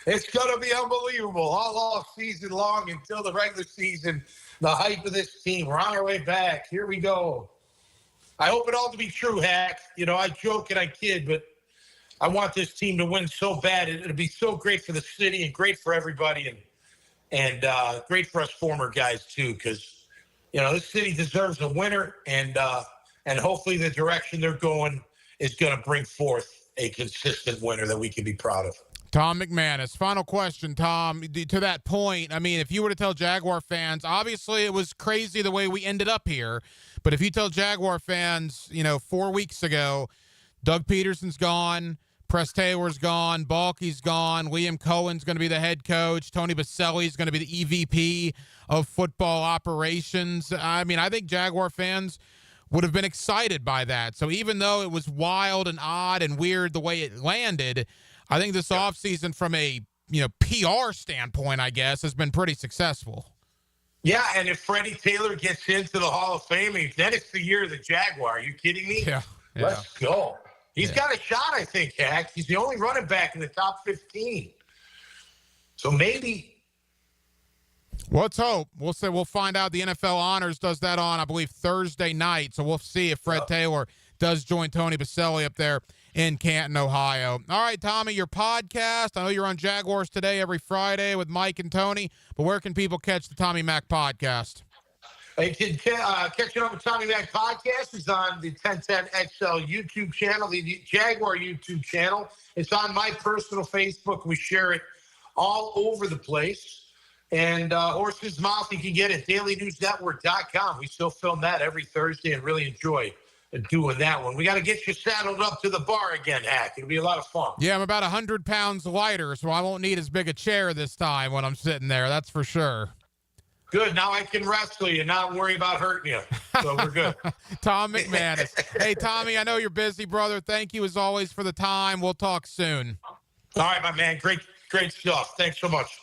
[SPEAKER 20] It's going to be unbelievable all season long until the regular season. The hype of this team. We're on our way back. Here we go. I hope it all to be true, Hack. I joke and I kid, but I want this team to win so bad. It'll be so great for the city and great for everybody and great for us former guys too, because this city deserves a winner, and hopefully the direction they're going is going to bring forth a consistent winner that we can be proud of.
[SPEAKER 1] Tom McManus. Final question, Tom. To that point, I mean, if you were to tell Jaguar fans, obviously it was crazy the way we ended up here, but if you tell Jaguar fans, 4 weeks ago, Doug Peterson's gone, Press Taylor's gone, Balky's gone, Liam Cohen's going to be the head coach, Tony Boselli's going to be the EVP of football operations. I mean, I think Jaguar fans would have been excited by that. So even though it was wild and odd and weird the way it landed, I think this offseason from a PR standpoint, I guess, has been pretty successful.
[SPEAKER 20] Yeah, and if Freddie Taylor gets into the Hall of Fame, then it's the year of the Jaguar. Are you kidding me?
[SPEAKER 1] Yeah.
[SPEAKER 20] Let's go. He's got a shot, I think, Hack. He's the only running back in the top 15. So maybe.
[SPEAKER 1] Well, let's hope. We'll find out. The NFL Honors does that on, I believe, Thursday night. So we'll see if Fred Taylor does join Tony Boselli up there in Canton, Ohio. All right, Tommy, your podcast. I know you're on Jaguars Today every Friday with Mike and Tony, but where can people catch the Tommy Mac podcast?
[SPEAKER 20] You can catch it on the Tommy Mac podcast. It's on the 1010XL YouTube channel, the Jaguar YouTube channel. It's on my personal Facebook. We share it all over the place. And Horse's Mouth, you can get it at dailynewsnetwork.com. We still film that every Thursday and really enjoy doing that one. We got to get you saddled up to the bar again, Hack. It'll be a lot of fun.
[SPEAKER 1] Yeah, I'm about 100 pounds lighter, so I won't need as big a chair this time when I'm sitting there. That's for sure.
[SPEAKER 20] Good. Now I can wrestle you and not worry about hurting you. So we're good.
[SPEAKER 1] Tom McManus. Hey, Tommy, I know you're busy, brother. Thank you, as always, for the time. We'll talk soon.
[SPEAKER 20] All right, my man. Great stuff. Thanks so much.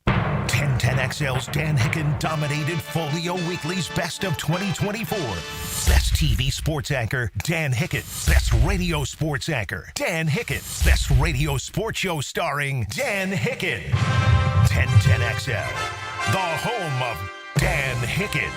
[SPEAKER 2] 1010XL's Dan Hicken dominated Folio Weekly's Best of 2024. Best TV sports anchor, Dan Hicken. Best radio sports anchor, Dan Hicken. Best radio sports show starring Dan Hicken. 1010XL. The home of Dan Hicken.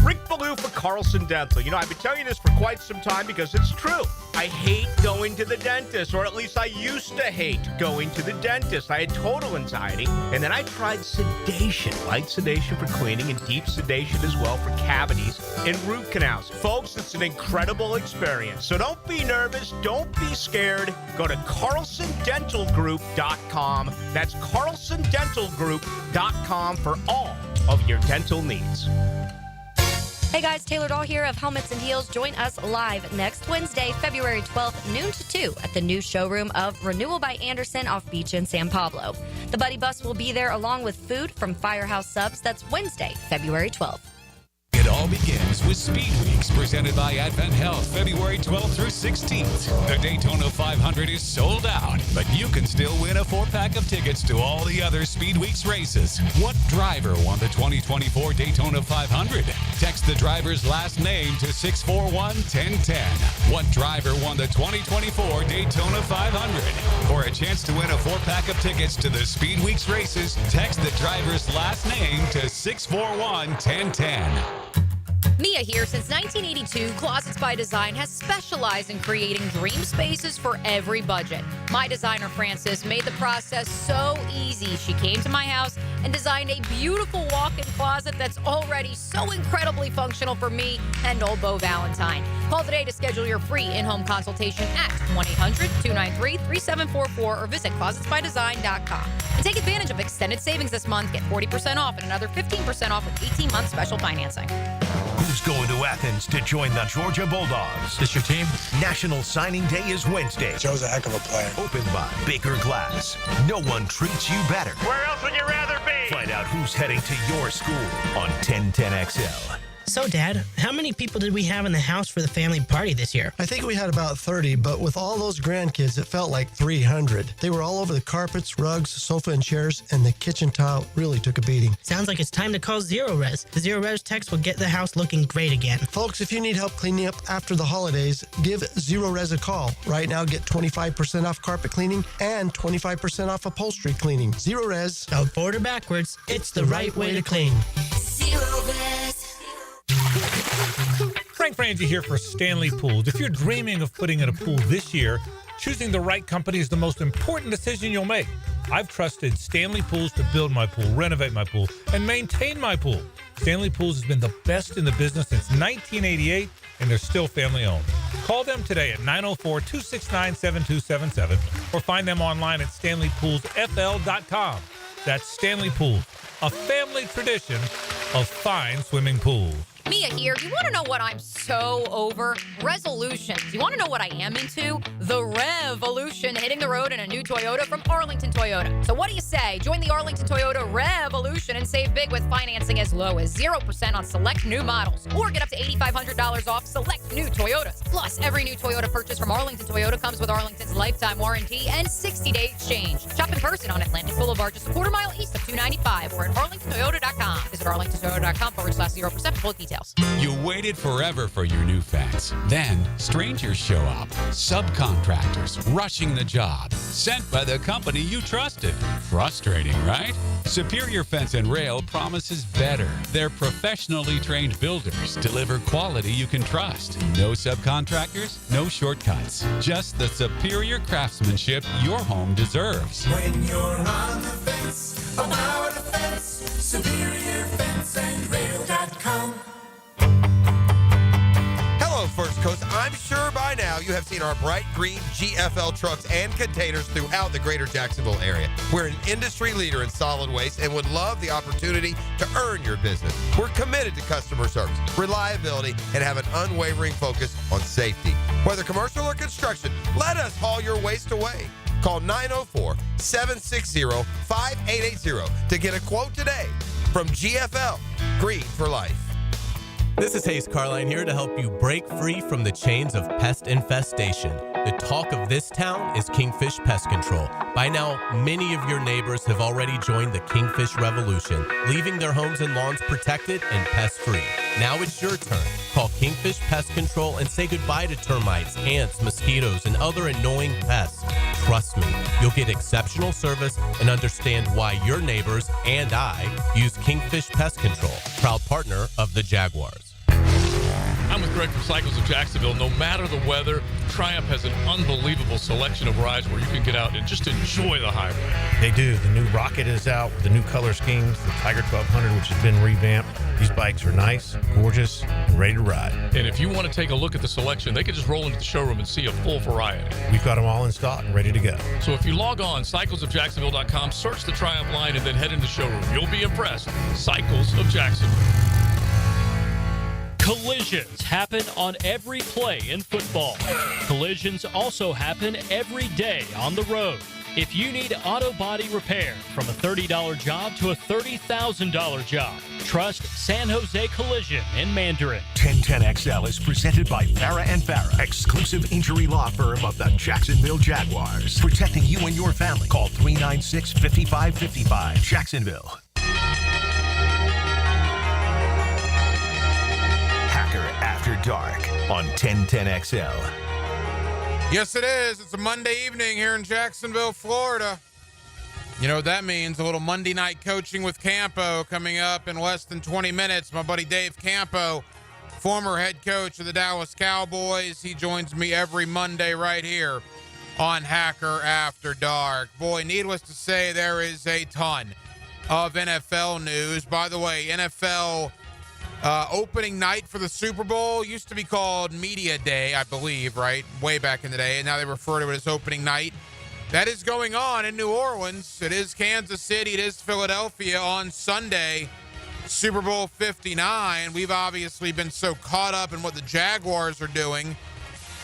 [SPEAKER 21] Rick Ballou for Carlson Dental. I've been telling you this for quite some time because it's true. I hate going to the dentist, or at least I used to hate going to the dentist. I had total anxiety, and then I tried sedation, light sedation for cleaning and deep sedation as well for cavities and root canals. Folks, it's an incredible experience. So don't be nervous. Don't be scared. Go to CarlsonDentalGroup.com. That's CarlsonDentalGroup.com for all of your dental needs.
[SPEAKER 22] Hey guys, Taylor Dahl here of Helmets and Heels. Join us live next Wednesday, February 12th, noon to 2 at the new showroom of Renewal by Anderson off Beach in San Pablo. The Buddy Bus will be there along with food from Firehouse Subs. That's Wednesday, February 12th.
[SPEAKER 15] It all begins with Speed Weeks, presented by Advent Health, February 12th through 16th. The Daytona 500 is sold out, but you can still win a 4-pack of tickets to all the other Speed Weeks races. What driver won the 2024 Daytona 500? Text the driver's last name to 641-1010. What driver won the 2024 Daytona 500? For a chance to win a 4-pack of tickets to the Speed Weeks races, text the driver's last name to 641-1010.
[SPEAKER 23] Mia here. Since 1982, Closets by Design has specialized in creating dream spaces for every budget. My designer, Frances, made the process so easy. She came to my house and designed a beautiful walk-in closet that's already so incredibly functional for me and old Beau Valentine. Call today to schedule your free in-home consultation at 1-800-293-3744 or visit closetsbydesign.com. And take advantage of extended savings this month. Get 40% off and another 15% off with 18-month special financing.
[SPEAKER 2] Who's going to Athens to join the Georgia Bulldogs?
[SPEAKER 12] This your team?
[SPEAKER 2] National Signing Day is Wednesday.
[SPEAKER 3] Joe's a heck of a player.
[SPEAKER 2] Open by Baker Glass. No one treats you better.
[SPEAKER 3] Where else would you rather be?
[SPEAKER 2] Find out who's heading to your school on 1010XL.
[SPEAKER 18] So, Dad, how many people did we have in the house for the family party this year?
[SPEAKER 17] I think we had about 30, but with all those grandkids, it felt like 300. They were all over the carpets, rugs, sofa, and chairs, and the kitchen tile really took a beating.
[SPEAKER 18] Sounds like it's time to call Zero Res. The Zero Res text will get the house looking great again.
[SPEAKER 17] Folks, if you need help cleaning up after the holidays, give Zero Res a call. Right now, get 25% off carpet cleaning and 25% off upholstery cleaning. Zero Res.
[SPEAKER 18] Spelled forward or backwards, it's the right way to clean.
[SPEAKER 7] Zero Res.
[SPEAKER 4] Frank Frangie here for Stanley Pools. If you're dreaming of putting in a pool this year, choosing the right company is the most important decision you'll make. I've trusted Stanley Pools to build my pool, renovate my pool, and maintain my pool. Stanley Pools has been the best in the business since 1988, and they're still family owned. Call them today at 904-269-7277 or find them online at StanleyPoolsFL.com. That's Stanley Pools, a family tradition of fine swimming pools.
[SPEAKER 23] Mia here. You want to know what I'm so over? Resolutions. You want to know what I am into? The Revolution, hitting the road in a new Toyota from Arlington Toyota. So what do you say? Join the Arlington Toyota Revolution and save big with financing as low as 0% on select new models. Or get up to $8,500 off select new Toyotas. Plus, every new Toyota purchase from Arlington Toyota comes with Arlington's lifetime warranty and 60-day exchange. Shop in person on Atlantic Boulevard, just a quarter mile east of 295, or at arlingtontoyota.com. Visit arlingtontoyota.com/0% for full details.
[SPEAKER 15] You waited forever for your new fence. Then strangers show up. Subcontractors rushing the job. Sent by the company you trusted. Frustrating, right? Superior Fence and Rail promises better. Their professionally trained builders deliver quality you can trust. No subcontractors, no shortcuts. Just the superior craftsmanship your home deserves.
[SPEAKER 7] When you're on the fence, about the fence, SuperiorFenceandRail.com.
[SPEAKER 5] Hello, First Coast. I'm sure by now you have seen our bright green GFL trucks and containers throughout the greater Jacksonville area. We're an industry leader in solid waste and would love the opportunity to earn your business. We're committed to customer service, reliability, and have an unwavering focus on safety. Whether commercial or construction, let us haul your waste away. Call 904-760-5880 to get a quote today from GFL, Green for Life.
[SPEAKER 24] This is Hayes Carline here to help you break free from the chains of pest infestation. The talk of this town is Kingfish Pest Control. By now, many of your neighbors have already joined the Kingfish Revolution, leaving their homes and lawns protected and pest-free. Now it's your turn. Call Kingfish Pest Control and say goodbye to termites, ants, mosquitoes, and other annoying pests. Trust me, you'll get exceptional service and understand why your neighbors and I use Kingfish Pest Control, proud partner of the Jaguars.
[SPEAKER 25] I'm with Greg from Cycles of Jacksonville. No matter the weather, Triumph has an unbelievable selection of rides where you can get out and just enjoy the highway.
[SPEAKER 26] They do. The new Rocket is out with the new color schemes, the Tiger 1200, which has been revamped. These bikes are nice, gorgeous, and ready to ride.
[SPEAKER 25] And if you want to take a look at the selection, they can just roll into the showroom and see a full variety.
[SPEAKER 26] We've got them all in stock and ready to go.
[SPEAKER 25] So if you log on, cyclesofjacksonville.com, search the Triumph line, and then head into the showroom. You'll be impressed. Cycles of Jacksonville.
[SPEAKER 19] Collisions happen on every play in football. Collisions also happen every day on the road. If you need auto body repair, from a $30 job to a $30,000 job, trust San Jose Collision in Mandarin.
[SPEAKER 2] 1010XL is presented by Farah & Farah, exclusive injury law firm of the Jacksonville Jaguars. Protecting you and your family. Call 396-5555. Jacksonville. After Dark on 1010XL.
[SPEAKER 1] Yes, it is. It's a Monday evening here in Jacksonville, Florida. You know what that means? A little Monday night coaching with Campo coming up in less than 20 minutes. My buddy Dave Campo, former head coach of the Dallas Cowboys. He joins me every Monday right here on Hacker After Dark. Boy, needless to say, there is a ton of NFL news. By the way, NFL opening night for the Super Bowl used to be called Media Day, I believe, right? Way back in the day. And now they refer to it as opening night. that is going on in New Orleans. It is Kansas City. It is Philadelphia on Sunday, Super Bowl 59. We've obviously been so caught up in what the Jaguars are doing.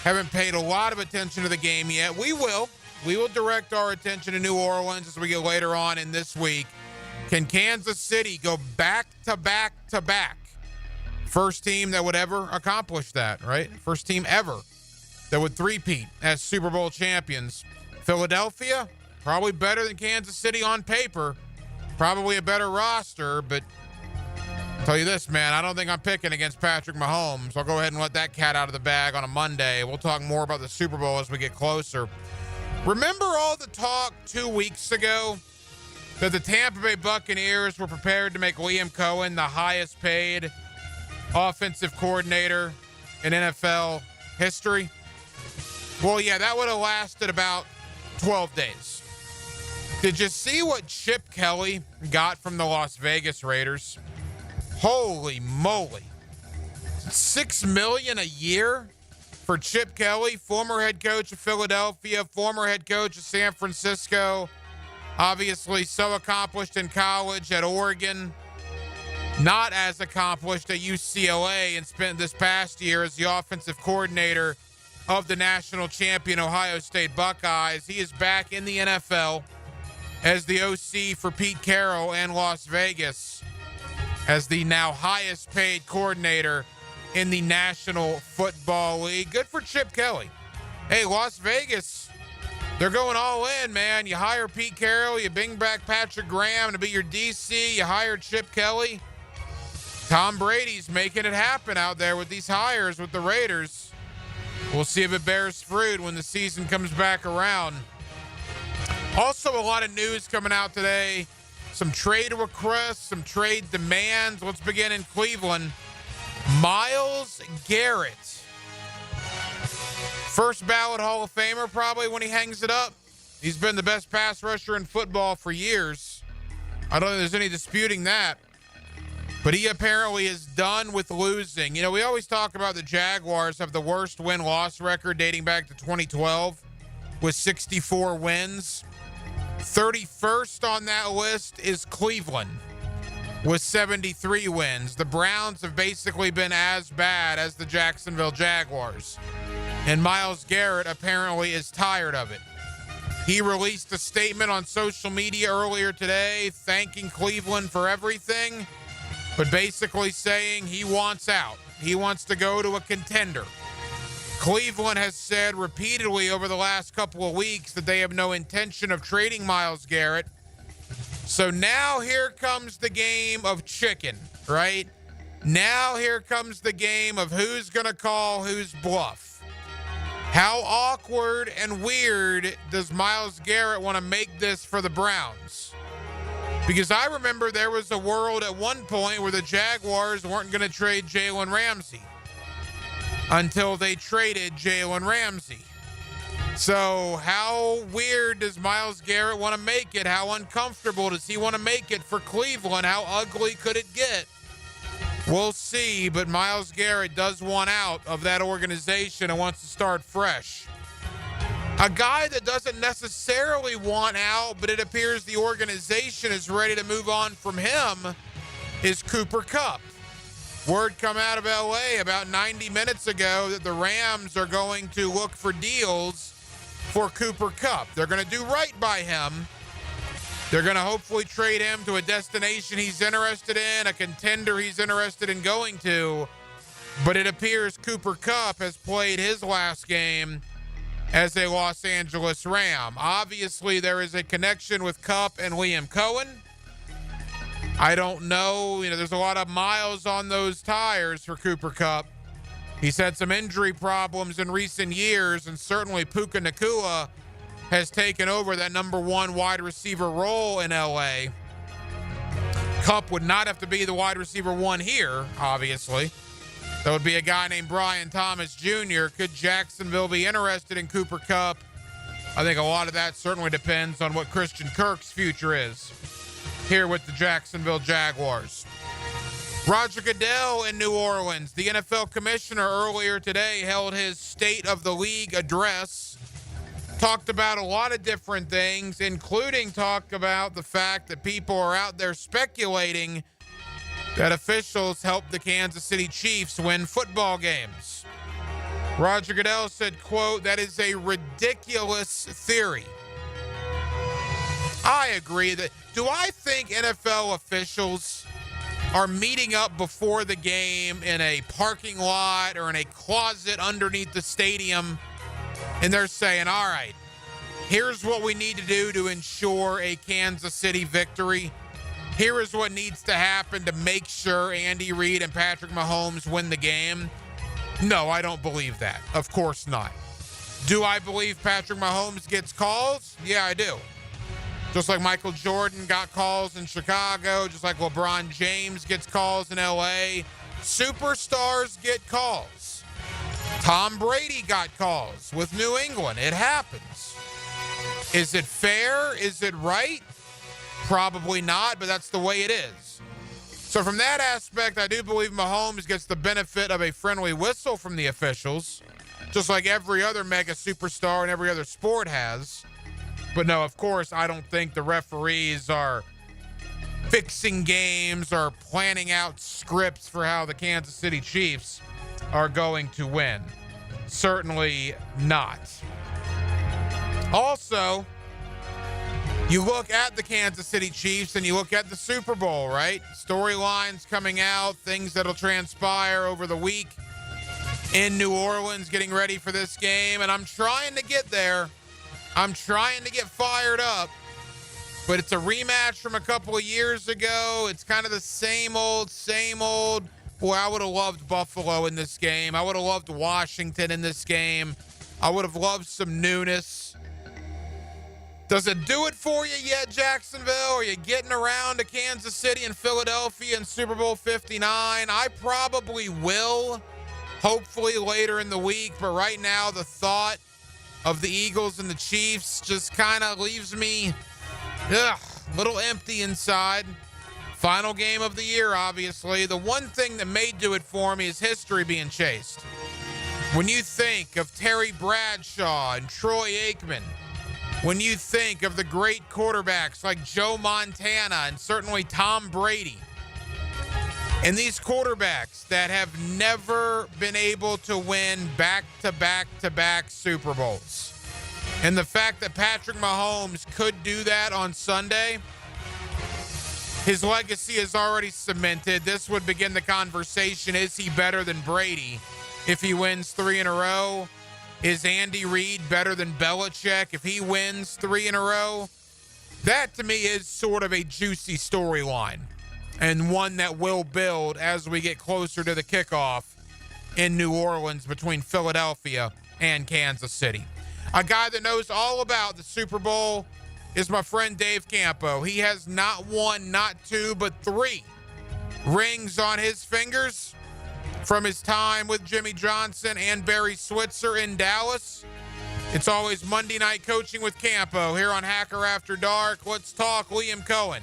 [SPEAKER 1] Haven't paid a lot of attention to the game yet. We will. We will direct our attention to New Orleans as we get later on in this week. Can Kansas City go back to back to back? First team that would ever accomplish that, right? First team ever that would three-peat as Super Bowl champions. Philadelphia, probably better than Kansas City on paper. Probably a better roster, but I'll tell you this, man, I don't think I'm picking against Patrick Mahomes. I'll go ahead and let that cat out of the bag on a Monday. We'll talk more about the Super Bowl as we get closer. Remember all the talk 2 weeks ago that the Tampa Bay Buccaneers were prepared to make Liam Cohen the highest paid offensive coordinator in NFL history? Well, yeah, that would have lasted about 12 days. Did you see what Chip Kelly got from the Las Vegas Raiders? Holy moly. $6 million a year for Chip Kelly, former head coach of Philadelphia, former head coach of San Francisco, obviously so accomplished in college at Oregon, not as accomplished at UCLA, and spent this past year as the offensive coordinator of the national champion Ohio State Buckeyes. He is back in the NFL as the OC for Pete Carroll and Las Vegas as the now highest paid coordinator in the National Football League. Good for Chip Kelly. Hey, Las Vegas, they're going all in, man. You hire Pete Carroll, you bring back Patrick Graham to be your DC, you hire Chip Kelly. Tom Brady's making it happen out there with these hires with the Raiders. We'll see if it bears fruit when the season comes back around. Also, a lot of news coming out today. Some trade requests, some trade demands. Let's begin in Cleveland. Myles Garrett. First ballot Hall of Famer probably when he hangs it up. He's been the best pass rusher in football for years. I don't think there's any disputing that. But he apparently is done with losing. You know, we always talk about the Jaguars have the worst win-loss record dating back to 2012 with 64 wins. 31st on that list is Cleveland with 73 wins. The Browns have basically been as bad as the Jacksonville Jaguars. And Myles Garrett apparently is tired of it. He released a statement on social media earlier today thanking Cleveland for everything, but basically saying he wants out. He wants to go to a contender. Cleveland has said repeatedly over the last couple of weeks that they have no intention of trading Myles Garrett. So now here comes the game of chicken, right? Now here comes the game of who's going to call whose bluff. How awkward and weird does Myles Garrett want to make this for the Browns? Because I remember there was a world at one point where the Jaguars weren't going to trade Jalen Ramsey until they traded Jalen Ramsey. So how weird does Myles Garrett want to make it? How uncomfortable does he want to make it for Cleveland? How ugly could it get? We'll see, but Myles Garrett does want out of that organization and wants to start fresh. A guy that doesn't necessarily want out, but it appears the organization is ready to move on from him, is Cooper Kupp. Word come out of LA about 90 minutes ago that the Rams are going to look for deals for Cooper Kupp. They're going to do right by him. They're going to hopefully trade him to a destination he's interested in, a contender he's interested in going to. But it appears Cooper Kupp has played his last game as a Los Angeles Ram. Obviously, there is a connection with Kupp and Liam Cohen. I don't know. You know, there's a lot of miles on those tires for Cooper Kupp. He's had some injury problems in recent years, and certainly Puka Nacua has taken over that number one wide receiver role in LA. Kupp would not have to be the wide receiver one here, obviously. That would be a guy named Brian Thomas Jr. Could Jacksonville be interested in Cooper Kupp? I think a lot of that certainly depends on what Christian Kirk's future is here with the Jacksonville Jaguars. Roger Goodell in New Orleans. The NFL commissioner earlier today held his State of the League address talked about a lot of different things, including talk about the fact that people are out there speculating that officials helped the Kansas City Chiefs win football games. Roger Goodell said, quote, "That is a ridiculous theory." I agree. Do I think NFL officials are meeting up before the game in a parking lot or in a closet underneath the stadium, and they're saying, all right, here's what we need to do to ensure a Kansas City victory. Here is what needs to happen to make sure Andy Reid and Patrick Mahomes win the game? No, I don't believe that. Of course not. Do I believe Patrick Mahomes gets calls? Yeah, I do. Just like Michael Jordan got calls in Chicago, just like LeBron James gets calls in LA. Superstars get calls. Tom Brady got calls with New England. It happens. Is it fair? Is it right? Probably not, but that's the way it is. So from that aspect, I do believe Mahomes gets the benefit of a friendly whistle from the officials, just like every other mega superstar in every other sport has. But no, of course, I don't think the referees are fixing games or planning out scripts for how the Kansas City Chiefs are going to win. Certainly not. Also, you look at the Kansas City Chiefs and you look at the Super Bowl, right? Storylines coming out, things that'll transpire over the week in New Orleans, getting ready for this game. And I'm trying to get there. I'm trying to get fired up, but it's a rematch from a couple of years ago. It's kind of the same old, same old. Boy, I would have loved Buffalo in this game. I would have loved Washington in this game. I would have loved some newness. Does it do it for you yet, Jacksonville? Are you getting around to Kansas City and Philadelphia in Super Bowl 59? I probably will, hopefully later in the week, but right now the thought of the Eagles and the Chiefs just kind of leaves me a little empty inside. Final game of the year, obviously. The one thing that may do it for me is history being chased. When you think of Terry Bradshaw and Troy Aikman, when you think of the great quarterbacks like Joe Montana and certainly Tom Brady, and these quarterbacks that have never been able to win back-to-back-to-back Super Bowls. And the fact that Patrick Mahomes could do that on Sunday, his legacy is already cemented. This would begin the conversation. Is he better than Brady if he wins 3 in a row? Is Andy Reid better than Belichick if he wins 3 in a row? That, to me, is sort of a juicy storyline, and one that will build as we get closer to the kickoff in New Orleans between Philadelphia and Kansas City. A guy that knows all about the Super Bowl is my friend Dave Campo. He has not 1, not 2, but 3 rings on his fingers from his time with Jimmy Johnson and Barry Switzer in Dallas. It's always Monday Night Coaching with Campo here on Hacker After Dark. Let's talk Liam Cohen.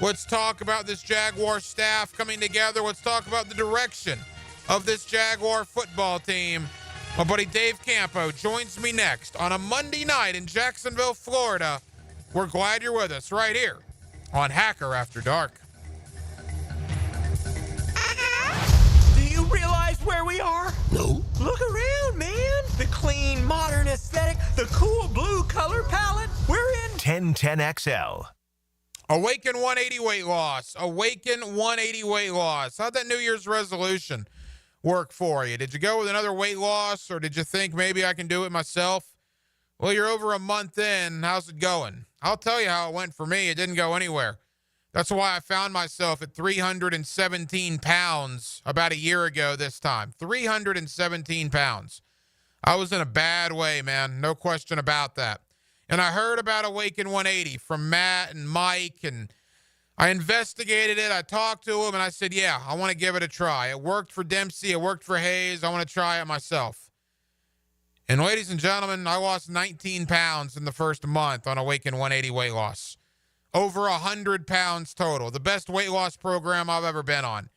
[SPEAKER 1] Let's talk about this Jaguar staff coming together. Let's talk about the direction of this Jaguar football team. My buddy Dave Campo joins me next on a Monday night in Jacksonville, Florida. We're glad you're with us right here on Hacker After Dark.
[SPEAKER 6] Do you realize where we are? No. Look around, man. The clean, modern aesthetic, the cool blue color palette. We're in
[SPEAKER 2] 1010XL.
[SPEAKER 1] Awaken 180 weight loss. Awaken 180 weight loss. How'd that New Year's resolution work for you? Did you go with another weight loss, or did you think maybe I can do it myself? Well, you're over a month in. How's it going? I'll tell you how it went for me. It didn't go anywhere. That's why I found myself at 317 pounds about a year ago this time. 317 pounds. I was in a bad way, man. No question about that. And I heard about Awaken 180 from Matt and Mike, and I investigated it. I talked to him, and I said, yeah, I want to give it a try. It worked for Dempsey. It worked for Hayes. I want to try it myself. And ladies and gentlemen, I lost 19 pounds in the first month on Awaken 180 weight loss. Over 100 pounds total. The best weight loss program I've ever been on.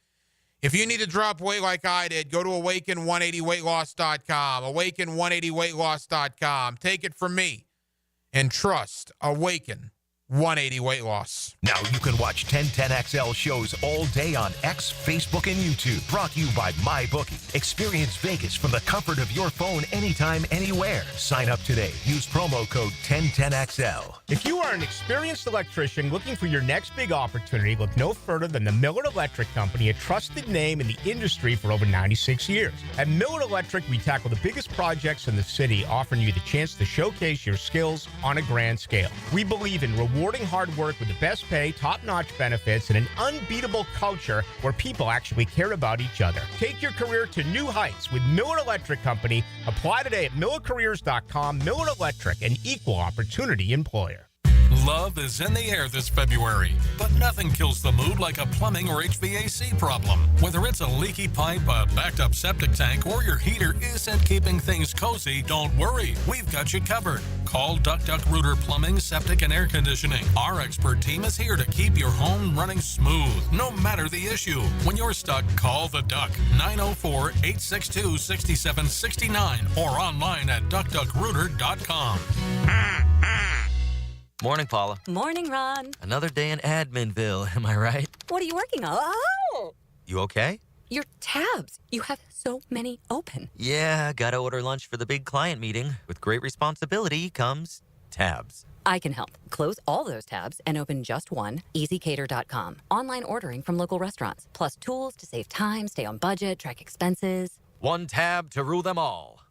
[SPEAKER 1] If you need to drop weight like I did, go to awaken180weightloss.com. Awaken180weightloss.com. Take it from me. and trust Awaken 180 Weight Loss.
[SPEAKER 2] Now you can watch 1010XL shows all day on X, Facebook, and YouTube. Brought to you by MyBookie. Experience Vegas from the comfort of your phone anytime, anywhere. Sign up today. Use promo code 1010XL.
[SPEAKER 21] If you are an experienced electrician looking for your next big opportunity, look no further than the Miller Electric Company, a trusted name in the industry for over 96 years. At Miller Electric, we tackle the biggest projects in the city, offering you the chance to showcase your skills on a grand scale. We believe in rewarding hard work with the best pay, top-notch benefits, and an unbeatable culture where people actually care about each other. Take your career to new heights with Miller Electric Company. Apply today at millercareers.com. Miller Electric, an equal opportunity employer.
[SPEAKER 8] Love is in the air this February, but nothing kills the mood like a plumbing or HVAC problem. Whether it's a leaky pipe, a backed up septic tank, or your heater isn't keeping things cozy, don't worry. We've got you covered. Call Duck Rooter Plumbing, Septic, and Air Conditioning. Our expert team is here to keep your home running smooth, no matter the issue. When you're stuck, call the Duck, 904-862-6769, or online at duckduckrooter.com.
[SPEAKER 10] Morning, Paula.
[SPEAKER 22] Morning, Ron.
[SPEAKER 10] Another day in Adminville, am I right?
[SPEAKER 22] What are you working on? Oh!
[SPEAKER 10] You okay?
[SPEAKER 22] Your tabs. You have so many open.
[SPEAKER 10] Yeah, gotta order lunch for the big client meeting. With great responsibility comes tabs.
[SPEAKER 22] I can help. Close all those tabs and open just one, easycater.com. Online ordering from local restaurants, plus tools to save time, stay on budget, track expenses.
[SPEAKER 10] One tab to rule them all.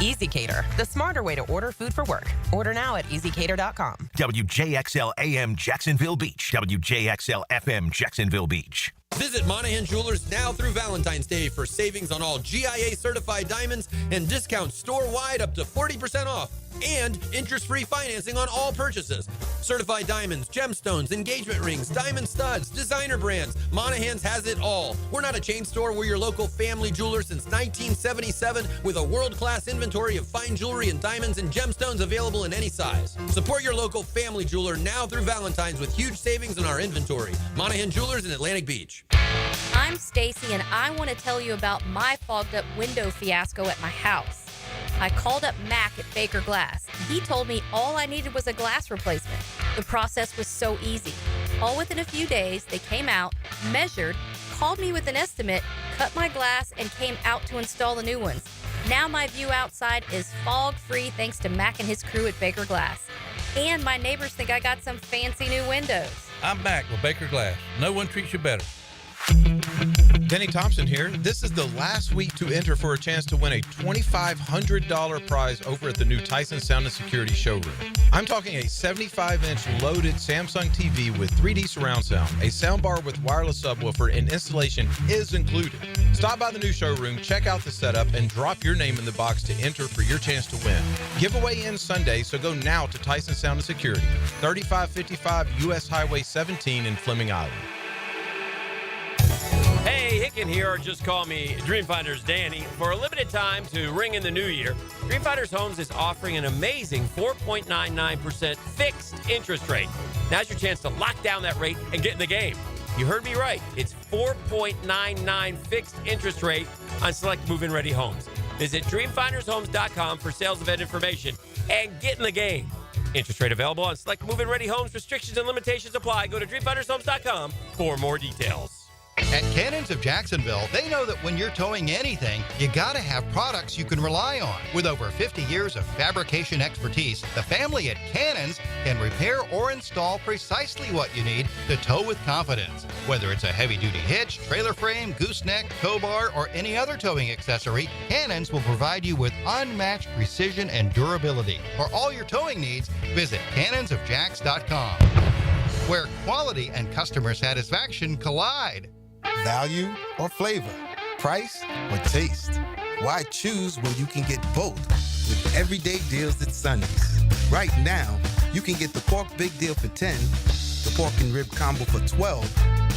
[SPEAKER 11] EasyCater, the smarter way to order food for work. Order now at easycater.com.
[SPEAKER 2] WJXL AM Jacksonville Beach. WJXL FM Jacksonville Beach.
[SPEAKER 13] Visit Monahan Jewelers now through Valentine's Day for savings on all GIA certified diamonds and discounts store-wide up to 40% off. And interest-free financing on all purchases. Certified diamonds, gemstones, engagement rings, diamond studs, designer brands. Monahan's has it all. We're not a chain store. We're your local family jeweler since 1977 with a world-class inventory of fine jewelry and diamonds and gemstones available in any size. Support your local family jeweler now through Valentine's with huge savings in our inventory. Monahan Jewelers in Atlantic Beach.
[SPEAKER 22] I'm Stacy, and I want to tell you about my fogged-up window fiasco at my house. I called up Mac at Baker Glass. He told me all I needed was a glass replacement. The process was so easy. All within a few days, they came out, measured, called me with an estimate, cut my glass, and came out to install the new ones. Now my view outside is fog-free thanks to Mac and his crew at Baker Glass. And my neighbors think I got some fancy new windows.
[SPEAKER 14] I'm Mac with Baker Glass. No one treats you better. Denny Thompson here. This is the last week to enter for a chance to win a $2,500 prize over at the new Tyson Sound and Security showroom. I'm talking a 75-inch loaded Samsung TV with 3D surround sound, a soundbar with wireless subwoofer, and installation is included. Stop by the new showroom, check out the setup, and drop your name in the box to enter for your chance to win. Giveaway ends Sunday, so go now to Tyson Sound and Security, 3555 U.S. Highway 17 in Fleming Island.
[SPEAKER 16] Hey, Hicken here, or just call me Dreamfinders Danny. For a limited time to ring in the new year, Dreamfinders Homes is offering an amazing 4.99% fixed interest rate. Now's your chance to lock down that rate and get in the game. You heard me right. It's 4.99 fixed interest rate on select move-in ready homes. Visit dreamfindershomes.com for sales event information and get in the game. Interest rate available on select move-in ready homes. Restrictions and limitations apply. Go to dreamfindershomes.com for more details.
[SPEAKER 27] At Cannons of Jacksonville, they know that when you're towing anything, you gotta have products you can rely on. With over 50 years of fabrication expertise, the family at Cannons can repair or install precisely what you need to tow with confidence. Whether it's a heavy-duty hitch, trailer frame, gooseneck, tow bar, or any other towing accessory, Cannons will provide you with unmatched precision and durability. For all your towing needs, visit cannonsofjacks.com, where quality and customer satisfaction collide.
[SPEAKER 28] Value or flavor? Price or taste? Why choose when you can get both with everyday deals at Sonny's? Right now, you can get the pork big deal for $10, the pork and rib combo for $12,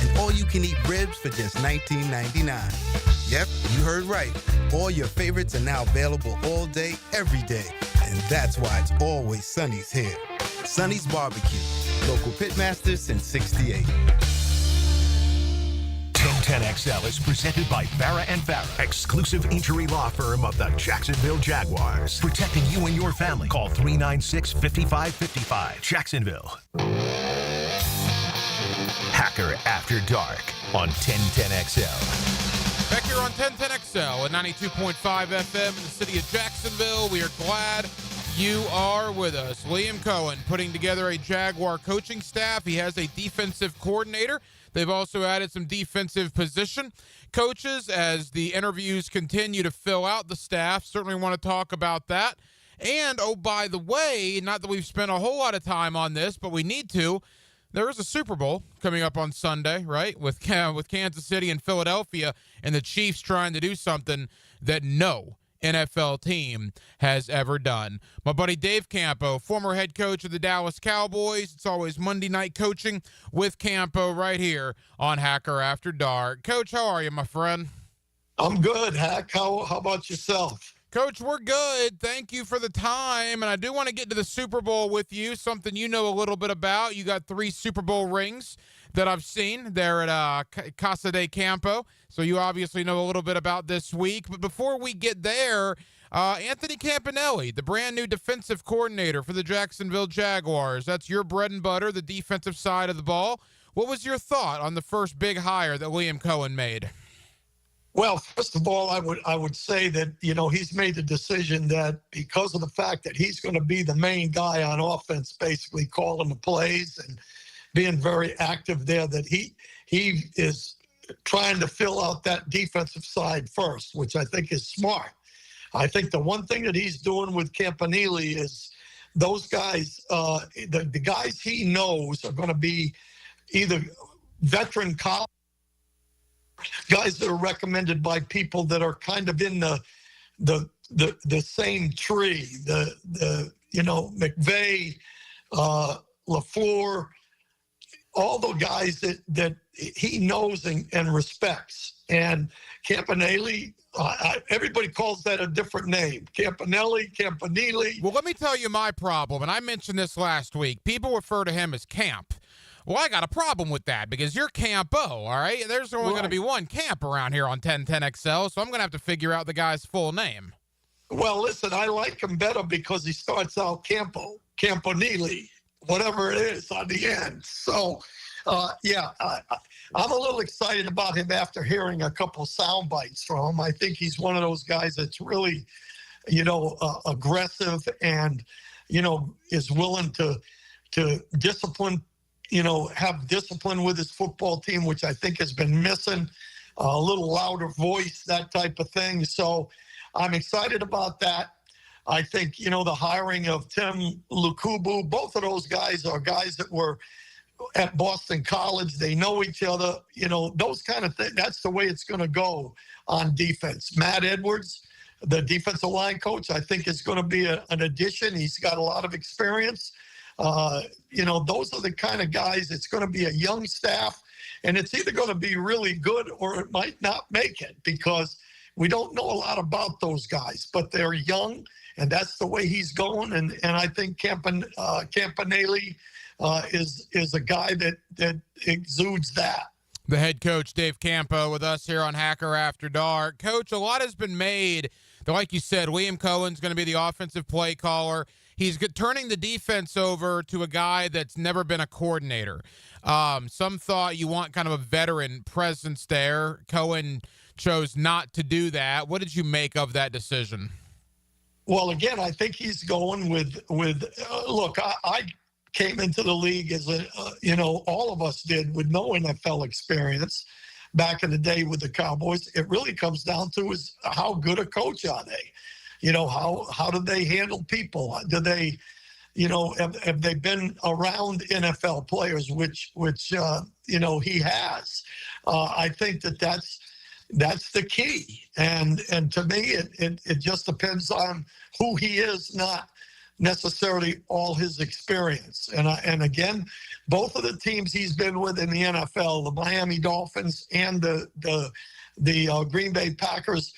[SPEAKER 28] and all you can eat ribs for just $19.99. Yep, you heard right. All your favorites are now available all day, every day. And that's why it's always Sonny's here. Sonny's Barbecue, local pitmasters since '68.
[SPEAKER 2] 1010XL is presented by Farah and Farah, exclusive injury law firm of the Jacksonville Jaguars. Protecting you and your family. Call 396-5555. Jacksonville. Hacker After Dark on 1010XL.
[SPEAKER 1] Back here on 1010XL at 92.5 FM in the city of Jacksonville. We are glad you are with us. Liam Cohen putting together a Jaguar coaching staff. He has a defensive coordinator. They've also added some defensive position coaches as the interviews continue to fill out the staff. Certainly want to talk about that. And, oh, by the way, not that we've spent a whole lot of time on this, but we need to. There is a Super Bowl coming up on Sunday, right, with Kansas City and Philadelphia, and the Chiefs trying to do something that no NFL team has ever done. My buddy Dave Campo, former head coach of the Dallas Cowboys. It's always Monday night coaching with Campo right here on Hacker After Dark. Coach, how are you, my friend?
[SPEAKER 3] I'm good, Hack. How about yourself?
[SPEAKER 1] Coach, we're good. Thank you for the time. And I do want to get to the Super Bowl with you, something you know a little bit about. You got 3 Super Bowl rings that I've seen there at Casa de Campo. So you obviously know a little bit about this week. But before we get there, Anthony Campanelli, the brand new defensive coordinator for the Jacksonville Jaguars. That's your bread and butter, the defensive side of the ball. What was your thought on the first big hire that Liam Cohen made?
[SPEAKER 3] Well, first of all, I would say that, he's made the decision that because of the fact that he's going to be the main guy on offense, basically calling the plays and being very active there, that he is trying to fill out that defensive side first, which I think is smart. I think the one thing that he's doing with Campanile is those guys, the guys he knows are going to be either veteran college guys that are recommended by people that are kind of in the same tree, McVay, LaFleur, all the guys that he knows and respects. And Campanile, everybody calls that a different name. Campanile.
[SPEAKER 1] Well, let me tell you my problem, and I mentioned this last week. People refer to him as Camp. Well, I got a problem with that because you're Campo, all right? There's only going to be one Camp around here on 1010XL, so I'm going to have to figure out the guy's full name.
[SPEAKER 3] Well, listen, I like him better because he starts out Campanile, whatever it is on the end. So, I'm a little excited about him after hearing a couple sound bites from him. I think he's one of those guys that's really, aggressive and, is willing to discipline, have discipline with his football team, which I think has been missing, a little louder voice, that type of thing. So I'm excited about that. I think, the hiring of Tim Lukubu, both of those guys are guys that were at Boston College. They know each other, those kind of things. That's the way it's going to go on defense. Matt Edwards, the defensive line coach, I think is going to be an addition. He's got a lot of experience. Those are the kind of guys. It's going to be a young staff, and it's either going to be really good or it might not make it because we don't know a lot about those guys, but they're young, and that's the way he's going. And I think Campanile is a guy that exudes that.
[SPEAKER 1] The head coach, Dave Campo, with us here on Hacker After Dark. Coach, a lot has been made. Like you said, Liam Cohen's going to be the offensive play caller. He's turning the defense over to a guy that's never been a coordinator. Some thought you want kind of a veteran presence there. Cohen chose not to do that. What did you make of that decision?
[SPEAKER 3] Well, again, I think he's going with look, I came into the league as all of us did with no NFL experience back in the day with the Cowboys. It really comes down to is how good a coach are they? How do they handle people? Do they, have they been around NFL players, which he has? I think that's the key. And to me, it just depends on who he is, not necessarily all his experience. And again, both of the teams he's been with in the NFL, the Miami Dolphins and the Green Bay Packers,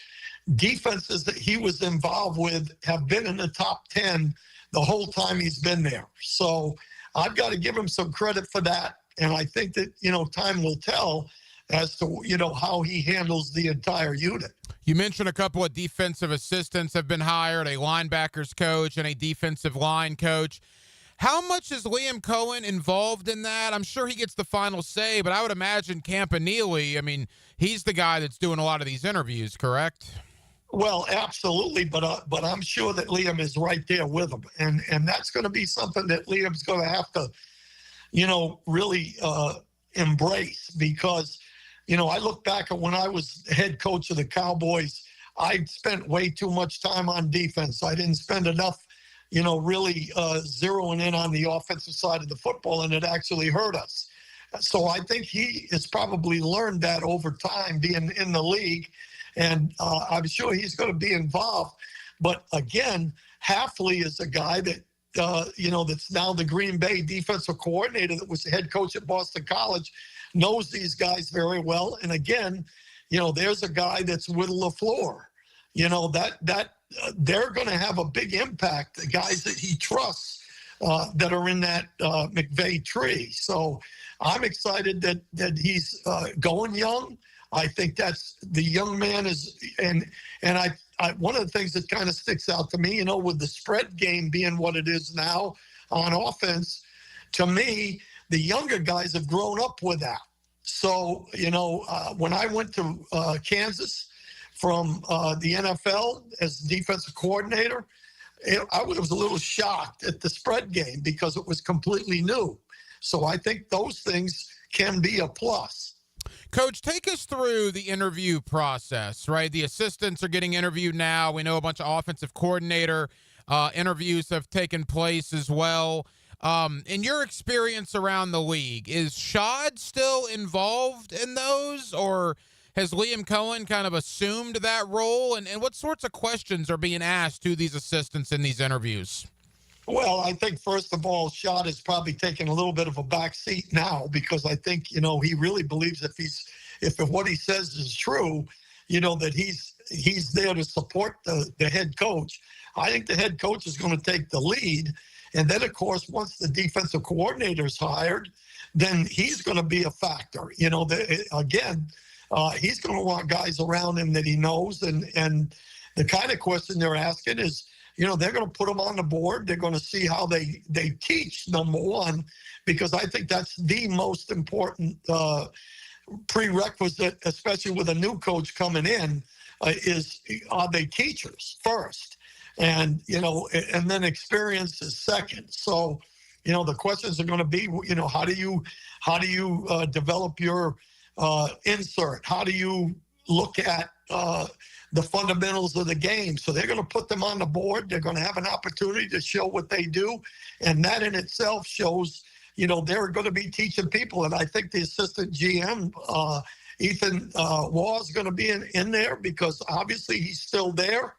[SPEAKER 3] defenses that he was involved with have been in the top 10 the whole time he's been there. So I've got to give him some credit for that. And I think that, time will tell. as to, how he handles the entire unit.
[SPEAKER 1] You mentioned a couple of defensive assistants have been hired, a linebackers coach and a defensive line coach. How much is Liam Cohen involved in that? I'm sure he gets the final say, but I would imagine Campanile, he's the guy that's doing a lot of these interviews, correct?
[SPEAKER 3] Well, absolutely, but I'm sure that Liam is right there with him, and that's going to be something that Liam's going to have to, really embrace, because, I look back at when I was head coach of the Cowboys, I spent way too much time on defense. I didn't spend enough, really zeroing in on the offensive side of the football, and it actually hurt us. So I think he has probably learned that over time being in the league, and I'm sure he's going to be involved. But again, Hafley is a guy that, that's now the Green Bay defensive coordinator that was the head coach at Boston College, knows these guys very well. And again, there's a guy that's with LaFleur, that they're going to have a big impact, the guys that he trusts that are in that McVay tree. So I'm excited that he's going young. I think that's the young man is, and I one of the things that kind of sticks out to me, with the spread game being what it is now on offense, to me, the younger guys have grown up with that. So, when I went to Kansas from the NFL as defensive coordinator, I was a little shocked at the spread game because it was completely new. So I think those things can be a plus.
[SPEAKER 1] Coach, take us through the interview process, right? The assistants are getting interviewed now. We know a bunch of offensive coordinator interviews have taken place as well. In your experience around the league, is Shad still involved in those, or has Liam Cohen kind of assumed that role? And what sorts of questions are being asked to these assistants in these interviews?
[SPEAKER 3] Well, I think, first of all, Shad is probably taking a little bit of a back seat now, because I think, he really believes if what he says is true, that he's there to support the head coach. I think the head coach is going to take the lead. And then, of course, once the defensive coordinator is hired, then he's going to be a factor. He's going to want guys around him that he knows. And the kind of question they're asking is, they're going to put them on the board. They're going to see how they teach, number one, because I think that's the most important prerequisite, especially with a new coach coming in, is are they teachers first? And, and then experience is second. So, the questions are going to be, how do you develop your insert? How do you look at the fundamentals of the game? So they're going to put them on the board. They're going to have an opportunity to show what they do. And that in itself shows, they're going to be teaching people. And I think the assistant GM, Ethan Waugh, is going to be in there, because obviously he's still there.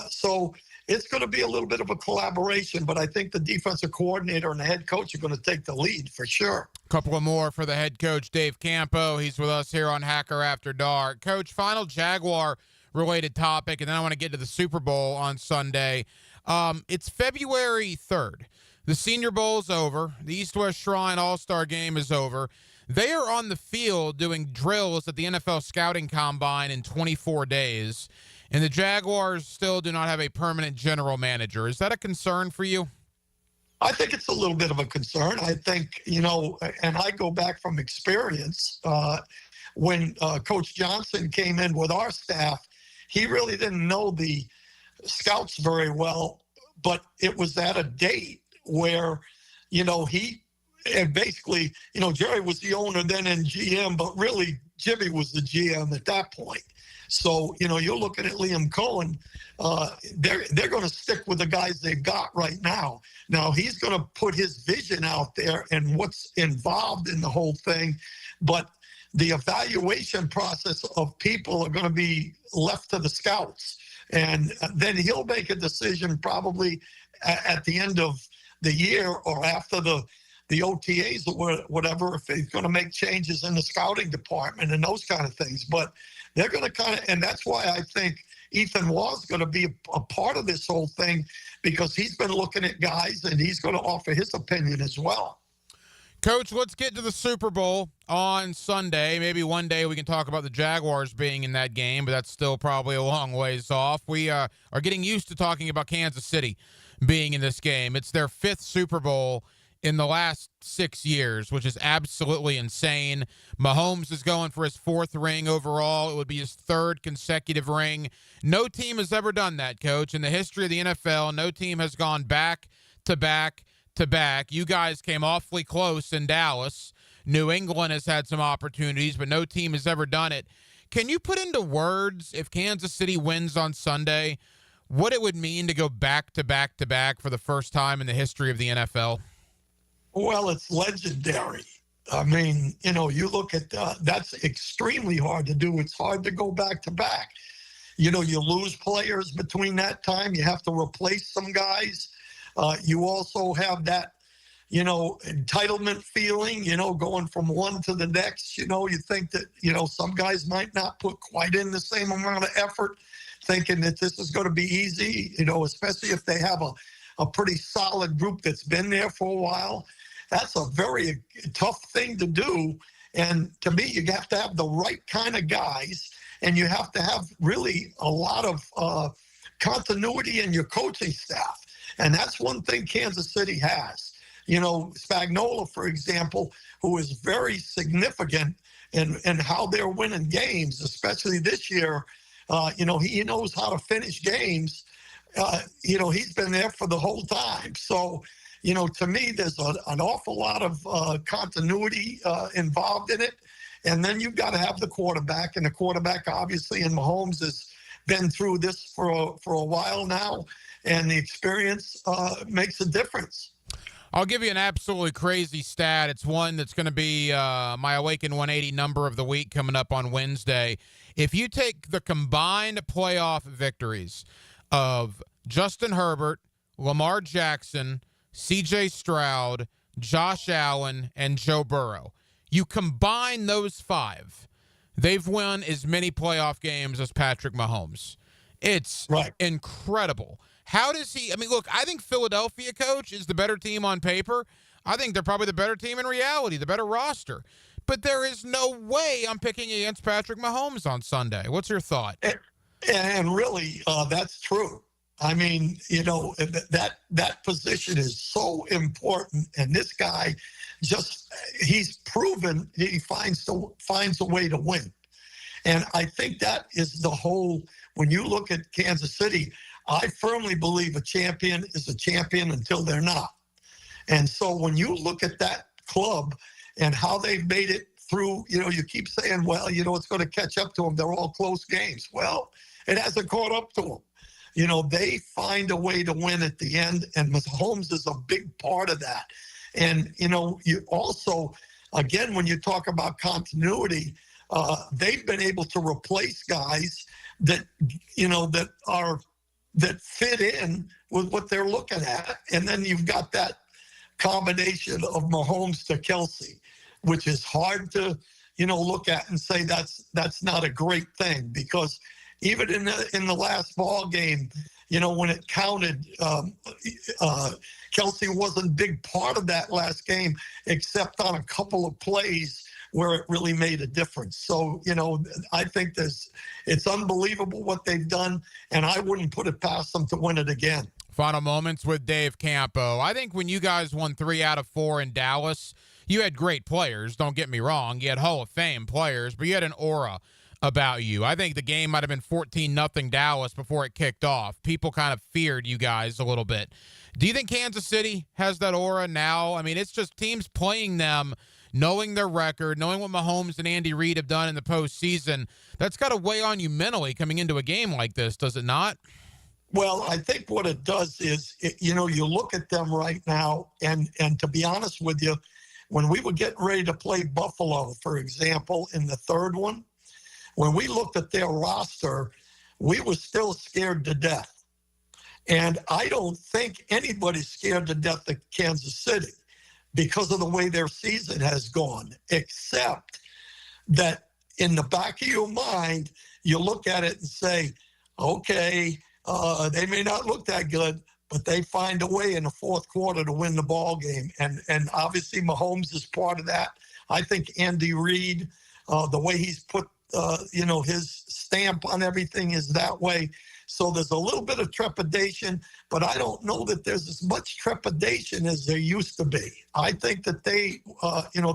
[SPEAKER 3] So it's going to be a little bit of a collaboration, but I think the defensive coordinator and the head coach are going to take the lead for sure.
[SPEAKER 1] A couple of more for the head coach, Dave Campo. He's with us here on Hacker After Dark. Coach, final Jaguar-related topic, and then I want to get to the Super Bowl on Sunday. It's February 3rd. The Senior Bowl's over. The East-West Shrine All-Star Game is over. They are on the field doing drills at the NFL Scouting Combine in 24 days. And the Jaguars still do not have a permanent general manager. Is that a concern for you?
[SPEAKER 3] I think it's a little bit of a concern. I think, and I go back from experience, when Coach Johnson came in with our staff, he really didn't know the scouts very well, but it was at a date where, and basically, Jerry was the owner then and GM, but really Jimmy was the GM at that point. So, you're looking at Liam Cohen, they're going to stick with the guys they've got right now. Now, he's going to put his vision out there and what's involved in the whole thing, but the evaluation process of people are going to be left to the scouts. And then he'll make a decision probably at the end of the year or after the OTAs or whatever, if he's going to make changes in the scouting department and those kind of things. But they're going to and that's why I think Ethan Waugh is going to be a part of this whole thing, because he's been looking at guys and he's going to offer his opinion as well.
[SPEAKER 1] Coach, let's get to the Super Bowl on Sunday. Maybe one day we can talk about the Jaguars being in that game, but that's still probably a long ways off. We are getting used to talking about Kansas City being in this game. It's their 5th Super Bowl in the last 6 years, which is absolutely insane. Mahomes is going for his 4th ring overall. It would be his 3rd consecutive ring. No team has ever done that, Coach. In the history of the NFL, no team has gone back to back to back. You guys came awfully close in Dallas. New England has had some opportunities, but no team has ever done it. Can you put into words, if Kansas City wins on Sunday, what it would mean to go back to back to back for the first time in the history of the NFL?
[SPEAKER 3] Well, it's legendary. I mean, you look at that's extremely hard to do. It's hard to go back to back. You lose players between that time. You have to replace some guys. You also have that, entitlement feeling, going from one to the next. You think that, some guys might not put quite in the same amount of effort, thinking that this is going to be easy, especially if they have a pretty solid group that's been there for a while. That's a very tough thing to do. And to me, you have to have the right kind of guys, and you have to have really a lot of continuity in your coaching staff. And that's one thing Kansas City has. Spagnuolo, for example, who is very significant in how they're winning games, especially this year. He knows how to finish games. He's been there for the whole time. So, to me, there's an awful lot of continuity involved in it. And then you've got to have the quarterback. And the quarterback, obviously, in Mahomes has been through this for a while now. And the experience makes a difference.
[SPEAKER 1] I'll give you an absolutely crazy stat. It's one that's going to be my Awaken 180 number of the week coming up on Wednesday. If you take the combined playoff victories of Justin Herbert, Lamar Jackson, C.J. Stroud, Josh Allen, and Joe Burrow, you combine those 5, they've won as many playoff games as Patrick Mahomes. It's incredible. How does he – look, I think Philadelphia, Coach, is the better team on paper. I think they're probably the better team in reality, the better roster. But there is no way I'm picking against Patrick Mahomes on Sunday. What's your thought?
[SPEAKER 3] And really, that's true. That position is so important. And this guy he's proven he finds a way to win. And I think that is the whole – when you look at Kansas City – I firmly believe a champion is a champion until they're not. And so when you look at that club and how they've made it through, you keep saying, well, it's going to catch up to them. They're all close games. Well, it hasn't caught up to them. They find a way to win at the end, and Mahomes is a big part of that. And, you also, again, when you talk about continuity, they've been able to replace guys that fit in with what they're looking at. And then you've got that combination of Mahomes to Kelsey, which is hard to, look at and say that's not a great thing, because even in the last ball game, when it counted, Kelsey wasn't a big part of that last game, except on a couple of plays where it really made a difference. So, I think it's unbelievable what they've done, and I wouldn't put it past them to win it again.
[SPEAKER 1] Final moments with Dave Campo. I think when you guys won 3 out of 4 in Dallas, you had great players, don't get me wrong. You had Hall of Fame players, but you had an aura about you. I think the game might have been 14-0 Dallas before it kicked off. People kind of feared you guys a little bit. Do you think Kansas City has that aura now? It's just teams playing them, knowing their record, knowing what Mahomes and Andy Reid have done in the postseason. That's got to weigh on you mentally coming into a game like this, does it not?
[SPEAKER 3] Well, I think what it does is, you look at them right now, and to be honest with you, when we were getting ready to play Buffalo, for example, in the third one, when we looked at their roster, we were still scared to death. And I don't think anybody's scared to death of Kansas City because of the way their season has gone, except that in the back of your mind, you look at it and say, okay, they may not look that good, but they find a way in the fourth quarter to win the ball game. And obviously Mahomes is part of that. I think Andy Reid, the way he's put, his stamp on everything is that way. So there's a little bit of trepidation, but I don't know that there's as much trepidation as there used to be. I think that they,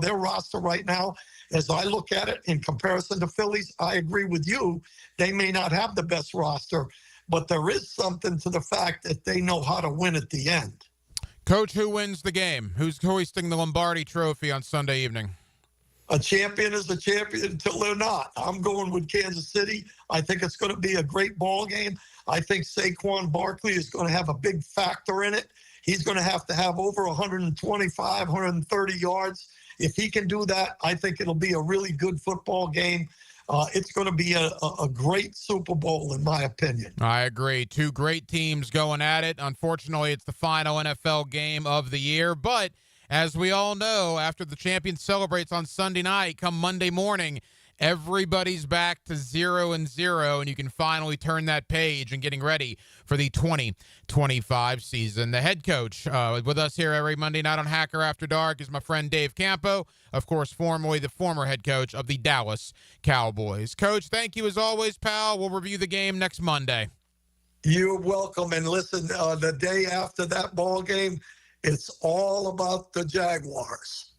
[SPEAKER 3] their roster right now, as I look at it in comparison to Phillies, I agree with you. They may not have the best roster, but there is something to the fact that they know how to win at the end.
[SPEAKER 1] Coach, who wins the game? Who's hoisting the Lombardi Trophy on Sunday evening?
[SPEAKER 3] A champion is a champion until they're not. I'm going with Kansas City. I think it's going to be a great ball game. I think Saquon Barkley is going to have a big factor in it. He's going to have over 125, 130 yards. If he can do that, I think it'll be a really good football game. It's going to be a great Super Bowl, in my opinion.
[SPEAKER 1] I agree. Two great teams going at it. Unfortunately, it's the final NFL game of the year, but as we all know, after the champion celebrates on Sunday night, come Monday morning, everybody's back to 0-0, and you can finally turn that page and getting ready for the 2025 season. The head coach with us here every Monday night on Hacker After Dark is my friend Dave Campo, of course, formerly the former head coach of the Dallas Cowboys. Coach, thank you as always, pal. We'll review the game next Monday.
[SPEAKER 3] You're welcome. And listen, the day after that ball game, it's all about the Jaguars.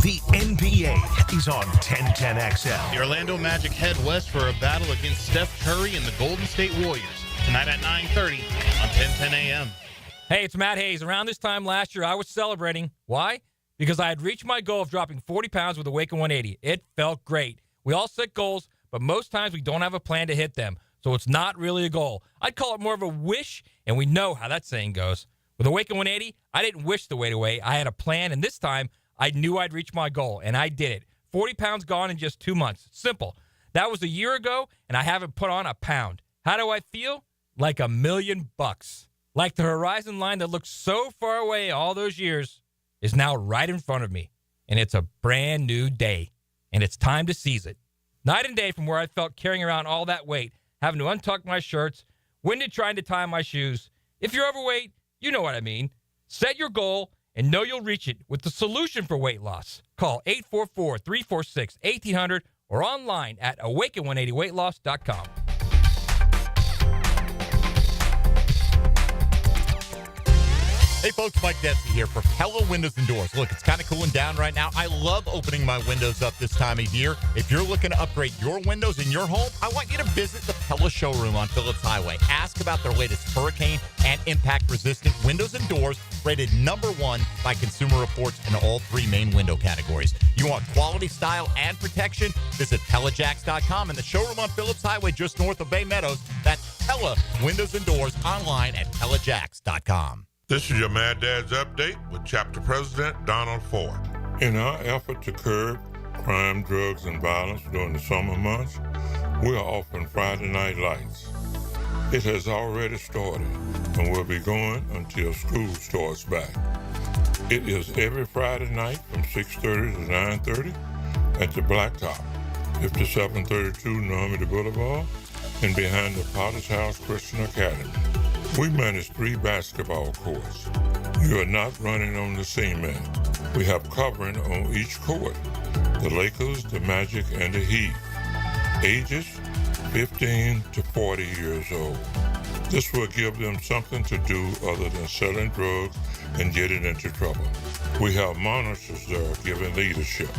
[SPEAKER 2] The NBA is on 1010XL.
[SPEAKER 14] The Orlando Magic head west for a battle against Steph Curry and the Golden State Warriors. Tonight at 9:30 on 1010 AM.
[SPEAKER 4] Hey, it's Matt Hayes. Around this time last year, I was celebrating. Why? Because I had reached my goal of dropping 40 pounds with Awaken 180. It felt great. We all set goals, but most times we don't have a plan to hit them. So it's not really a goal. I'd call it more of a wish, and we know how that saying goes. With Awaken 180, I didn't wish the weight away. I had a plan, and this time, I knew I'd reach my goal, and I did it. 40 pounds gone in just 2 months. Simple. That was a year ago, and I haven't put on a pound. How do I feel? Like $1 million. Like the horizon line that looked so far away all those years is now right in front of me, and it's a brand new day, and it's time to seize it. Night and day from where I felt carrying around all that weight, having to untuck my shirts, winded trying to tie my shoes. If you're overweight, you know what I mean. Set your goal and know you'll reach it with the solution for weight loss. Call 844-346-1800 or online at awaken180weightloss.com.
[SPEAKER 5] Hey folks, Mike Detsy here for Pella Windows and Doors. Look, it's kind of cooling down right now. I love opening my windows up this time of year. If you're looking to upgrade your windows in your home, I want you to visit the Pella showroom on Phillips Highway. Ask about their latest hurricane and impact-resistant windows and doors, rated #1 by Consumer Reports in all 3 main window categories. You want quality, style, and protection? Visit PellaJacks.com and the showroom on Phillips Highway just north of Bay Meadows. That's Pella Windows and Doors online at PellaJacks.com.
[SPEAKER 9] This is your Mad Dad's Update with Chapter President Donald Ford. In our effort to curb crime, drugs, and violence during the summer months, we are offering Friday Night Lights. It has already started and will be going until school starts back. It is every Friday night from 6:30 to 9:30 at the Blacktop, 5732 Normandy Boulevard, and behind the Potter's House Christian Academy. We manage 3 basketball courts. You are not running on the cement. We have covering on each court. The Lakers, the Magic, and the Heat. Ages 15 to 40 years old. This will give them something to do other than selling drugs and getting into trouble. We have monitors there giving leadership.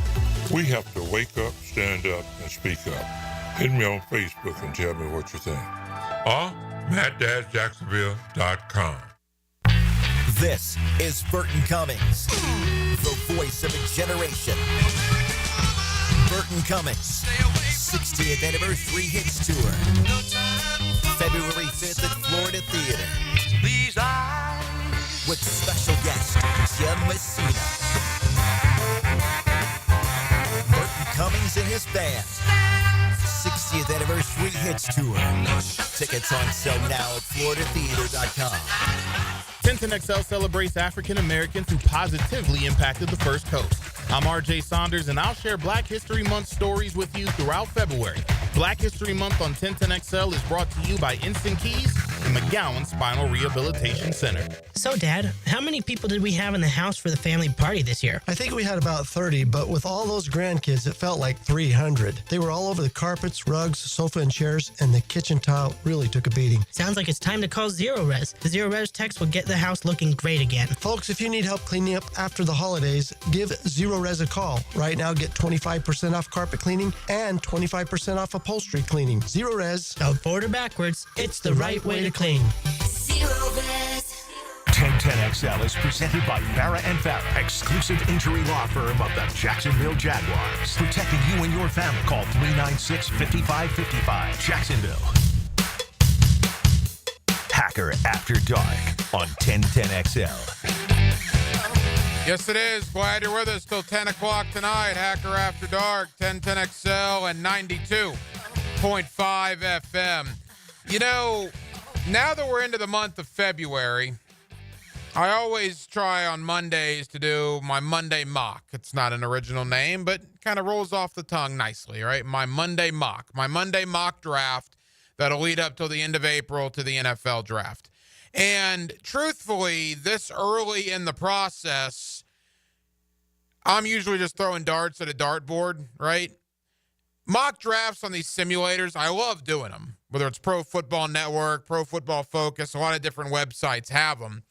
[SPEAKER 9] We have to wake up, stand up, and speak up. Hit me on Facebook and tell me what you think. Or MattDadJacksonville.com.
[SPEAKER 12] This is Burton Cummings, the voice of a generation. Burton Cummings, 60th Anniversary Hits Tour. February 5th at Florida Theater. With special guest, Jim Messina. Burton Cummings and his band. 60th Anniversary Hits Tour. Tickets on sale now at FloridaTheater.com.
[SPEAKER 14] 1010XL celebrates African Americans who positively impacted the First Coast. I'm RJ Saunders, and I'll share Black History Month stories with you throughout February. Black History Month on 1010XL is brought to you by Instant Keys,
[SPEAKER 7] and McGowan Spinal Rehabilitation Center.
[SPEAKER 15] So, Dad, how many people did we have in the house for the family party this year?
[SPEAKER 17] I think we had about 30, but with all those grandkids, it felt like 300. They were all over the carpets, rugs, sofa, and chairs, and the kitchen tile really took a beating.
[SPEAKER 15] Sounds like it's time to call Zero Res. The Zero Res text will get the house looking great again.
[SPEAKER 17] Folks, if you need help cleaning up after the holidays, give Zero Res a call. Right now, get 25% off carpet cleaning and 25% off upholstery cleaning. Zero Res.
[SPEAKER 15] Spelled forward or backwards, it's the right way to clean.
[SPEAKER 2] Zero Res. 1010XL is presented by Farah and Farah, exclusive injury law firm of the Jacksonville Jaguars. Protecting you and your family. Call 396-5555. Jacksonville. Hacker After Dark on 1010XL.
[SPEAKER 1] Yes, it is. Glad you're with us till 10 o'clock tonight. Hacker After Dark, 1010XL and 92.5 FM. You know, now that we're into the month of February, I always try on Mondays to do my Monday mock. It's not an original name, but kind of rolls off the tongue nicely, right? My Monday mock draft that'll lead up till the end of April to the NFL draft. And truthfully, this early in the process, I'm usually just throwing darts at a dartboard, right? Mock drafts on these simulators, I love doing them. Whether it's Pro Football Network, Pro Football Focus, a lot of different websites have them.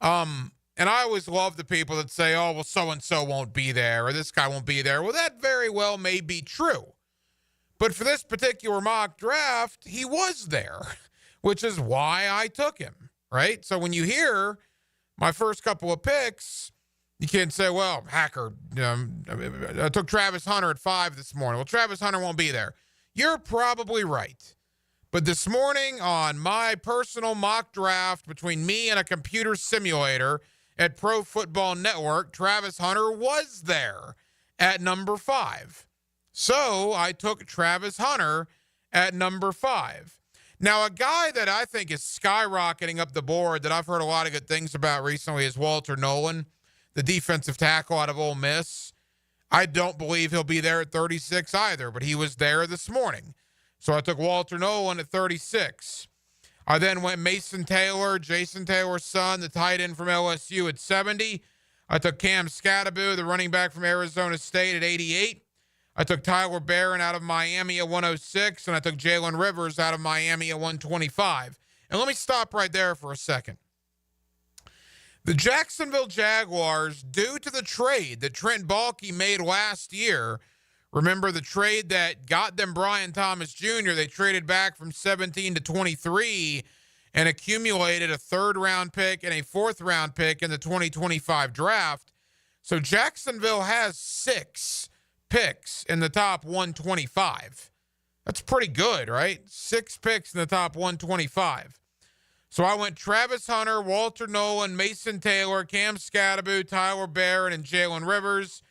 [SPEAKER 1] And I always love the people that say, oh, well, so-and-so won't be there, or this guy won't be there. Well, that very well may be true. But for this particular mock draft, he was there, which is why I took him, right? So when you hear my first couple of picks, you can't say, well, Hacker, I took Travis Hunter at 5 this morning. Well, Travis Hunter won't be there. You're probably right. But this morning on my personal mock draft between me and a computer simulator at Pro Football Network, Travis Hunter was there at number 5. So I took Travis Hunter at number 5. Now, a guy that I think is skyrocketing up the board that I've heard a lot of good things about recently is Walter Nolan, the defensive tackle out of Ole Miss. I don't believe he'll be there at 36 either, but he was there this morning. So I took Walter Nolan at 36. I then went Mason Taylor, Jason Taylor's son, the tight end from LSU at 70. I took Cam Scatterbo, the running back from Arizona State at 88. I took Tyler Barron out of Miami at 106, and I took Jalen Rivers out of Miami at 125. And let me stop right there for a second. The Jacksonville Jaguars, due to the trade that Trent Baalke made last year, remember the trade that got them Brian Thomas Jr., they traded back from 17 to 23 and accumulated a third-round pick and a fourth-round pick in the 2025 draft. So Jacksonville has 6 picks in the top 125. That's pretty good, right? 6 picks in the top 125. So I went Travis Hunter, Walter Nolan, Mason Taylor, Cam Scatterbo, Tyler Barron, and Jalen Rivers.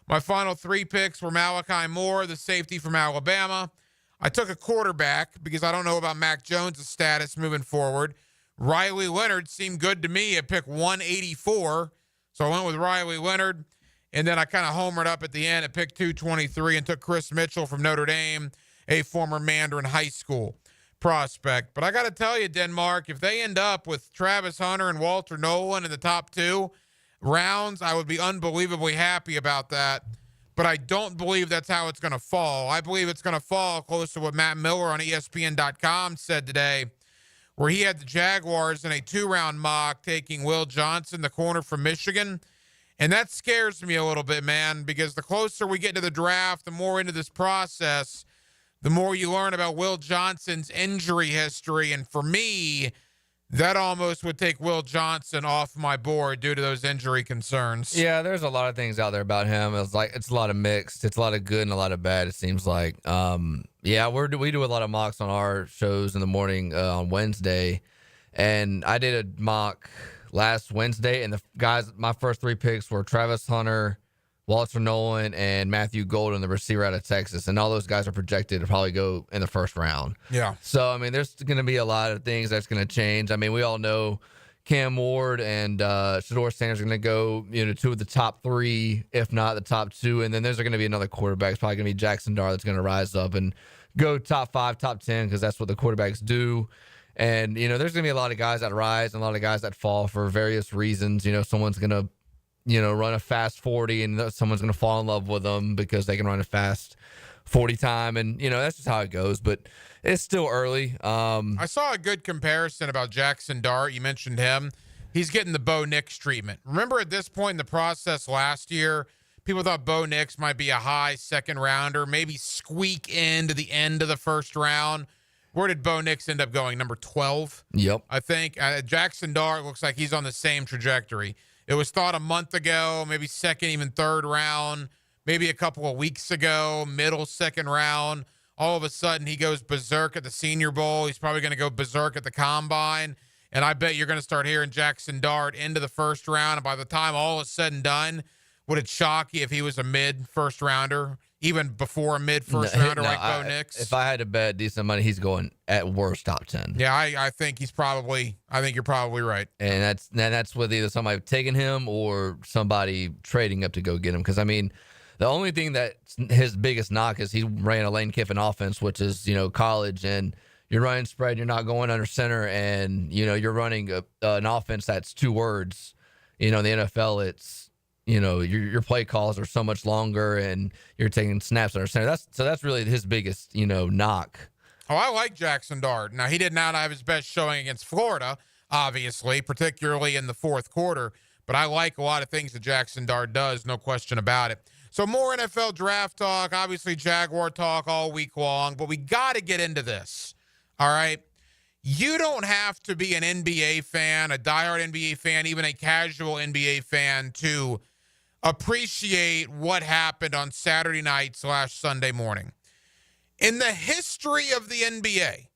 [SPEAKER 1] My final 3 picks were Malachi Moore, the safety from Alabama. I took a quarterback because I don't know about Mac Jones' status moving forward. Riley Leonard seemed good to me at pick 184. So I went with Riley Leonard. And then I kind of homered up at the end at pick 223 and took Chris Mitchell from Notre Dame, a former Mandarin High School prospect. But I got to tell you, Denmark, if they end up with Travis Hunter and Walter Nolan in the top 2 rounds, I would be unbelievably happy about that. But I don't believe that's how it's going to fall. I believe it's going to fall close to what Matt Miller on ESPN.com said today, where he had the Jaguars in a 2-round mock taking Will Johnson, the corner from Michigan. And that scares me a little bit, man, because the closer we get to the draft, the more into this process, the more you learn about Will Johnson's injury history. And for me, that almost would take Will Johnson off my board due to those injury concerns.
[SPEAKER 18] Yeah, there's a lot of things out there about him. It's a lot of mixed. It's a lot of good and a lot of bad, it seems like. Yeah, we do a lot of mocks on our shows in the morning on Wednesday. And I did a mock last Wednesday, and the guys, my first 3 picks were Travis Hunter, Walter Nolan, and Matthew Golden, the receiver out of Texas. And all those guys are projected to probably go in the first round.
[SPEAKER 1] Yeah.
[SPEAKER 18] So, I mean, there's going to be a lot of things that's going to change. I mean, we all know Cam Ward and Shedeur Sanders are going to go, 2 of the top 3, if not the top 2. And then there's going to be another quarterback. It's probably going to be Jackson Dart that's going to rise up and go top 5, top 10, because that's what the quarterbacks do. And, there's going to be a lot of guys that rise and a lot of guys that fall for various reasons. Someone's going to, run a fast 40 and someone's going to fall in love with them because they can run a fast 40 time. And, that's just how it goes. But it's still early.
[SPEAKER 1] I saw a good comparison about Jackson Dart. You mentioned him. He's getting the Bo Nix treatment. Remember at this point in the process last year, people thought Bo Nix might be a high second rounder, maybe squeak into the end of the first round. Where did Bo Nix end up going? Number 12?
[SPEAKER 18] Yep.
[SPEAKER 1] I think. Jackson Dart looks like he's on the same trajectory. It was thought a month ago, maybe second, even third round, maybe a couple of weeks ago, middle second round. All of a sudden, he goes berserk at the Senior Bowl. He's probably going to go berserk at the Combine. And I bet you're going to start hearing Jackson Dart into the first round. And by the time all is said and done, would it shock you if he was a mid-first rounder, even before a mid-first rounder like Bo Nix?
[SPEAKER 18] If I had to bet decent money, he's going at worst top 10.
[SPEAKER 1] Yeah, I think you're probably right.
[SPEAKER 18] And that's with either somebody taking him or somebody trading up to go get him. Because, the only thing that's his biggest knock is he ran a Lane Kiffin offense, which is, college, and you're running spread, you're not going under center, and, you're running an offense that's two words. In the NFL, it's, your play calls are so much longer, and you're taking snaps under center. That's really his biggest, knock.
[SPEAKER 1] Oh, I like Jackson Dart. Now, he did not have his best showing against Florida, obviously, particularly in the fourth quarter, but I like a lot of things that Jackson Dart does, no question about it. So more NFL draft talk, obviously Jaguar talk all week long, but we got to get into this, all right? You don't have to be an NBA fan, a diehard NBA fan, even a casual NBA fan to appreciate what happened on Saturday night / Sunday morning. In the history of the NBA,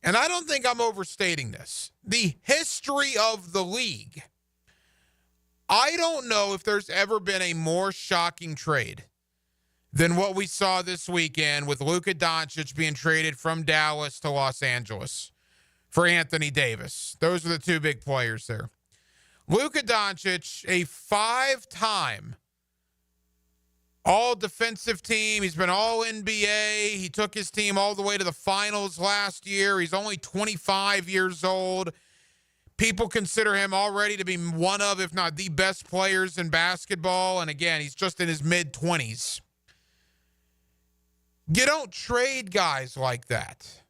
[SPEAKER 1] and I don't think I'm overstating this, the history of the league, I don't know if there's ever been a more shocking trade than what we saw this weekend with Luka Doncic being traded from Dallas to Los Angeles for Anthony Davis. Those are the two big players there. Luka Doncic, a 5-time all-defensive team. He's been all-NBA. He took his team all the way to the finals last year. He's only 25 years old. People consider him already to be one of, if not the best players in basketball. And again, he's just in his mid-20s. You don't trade guys like that.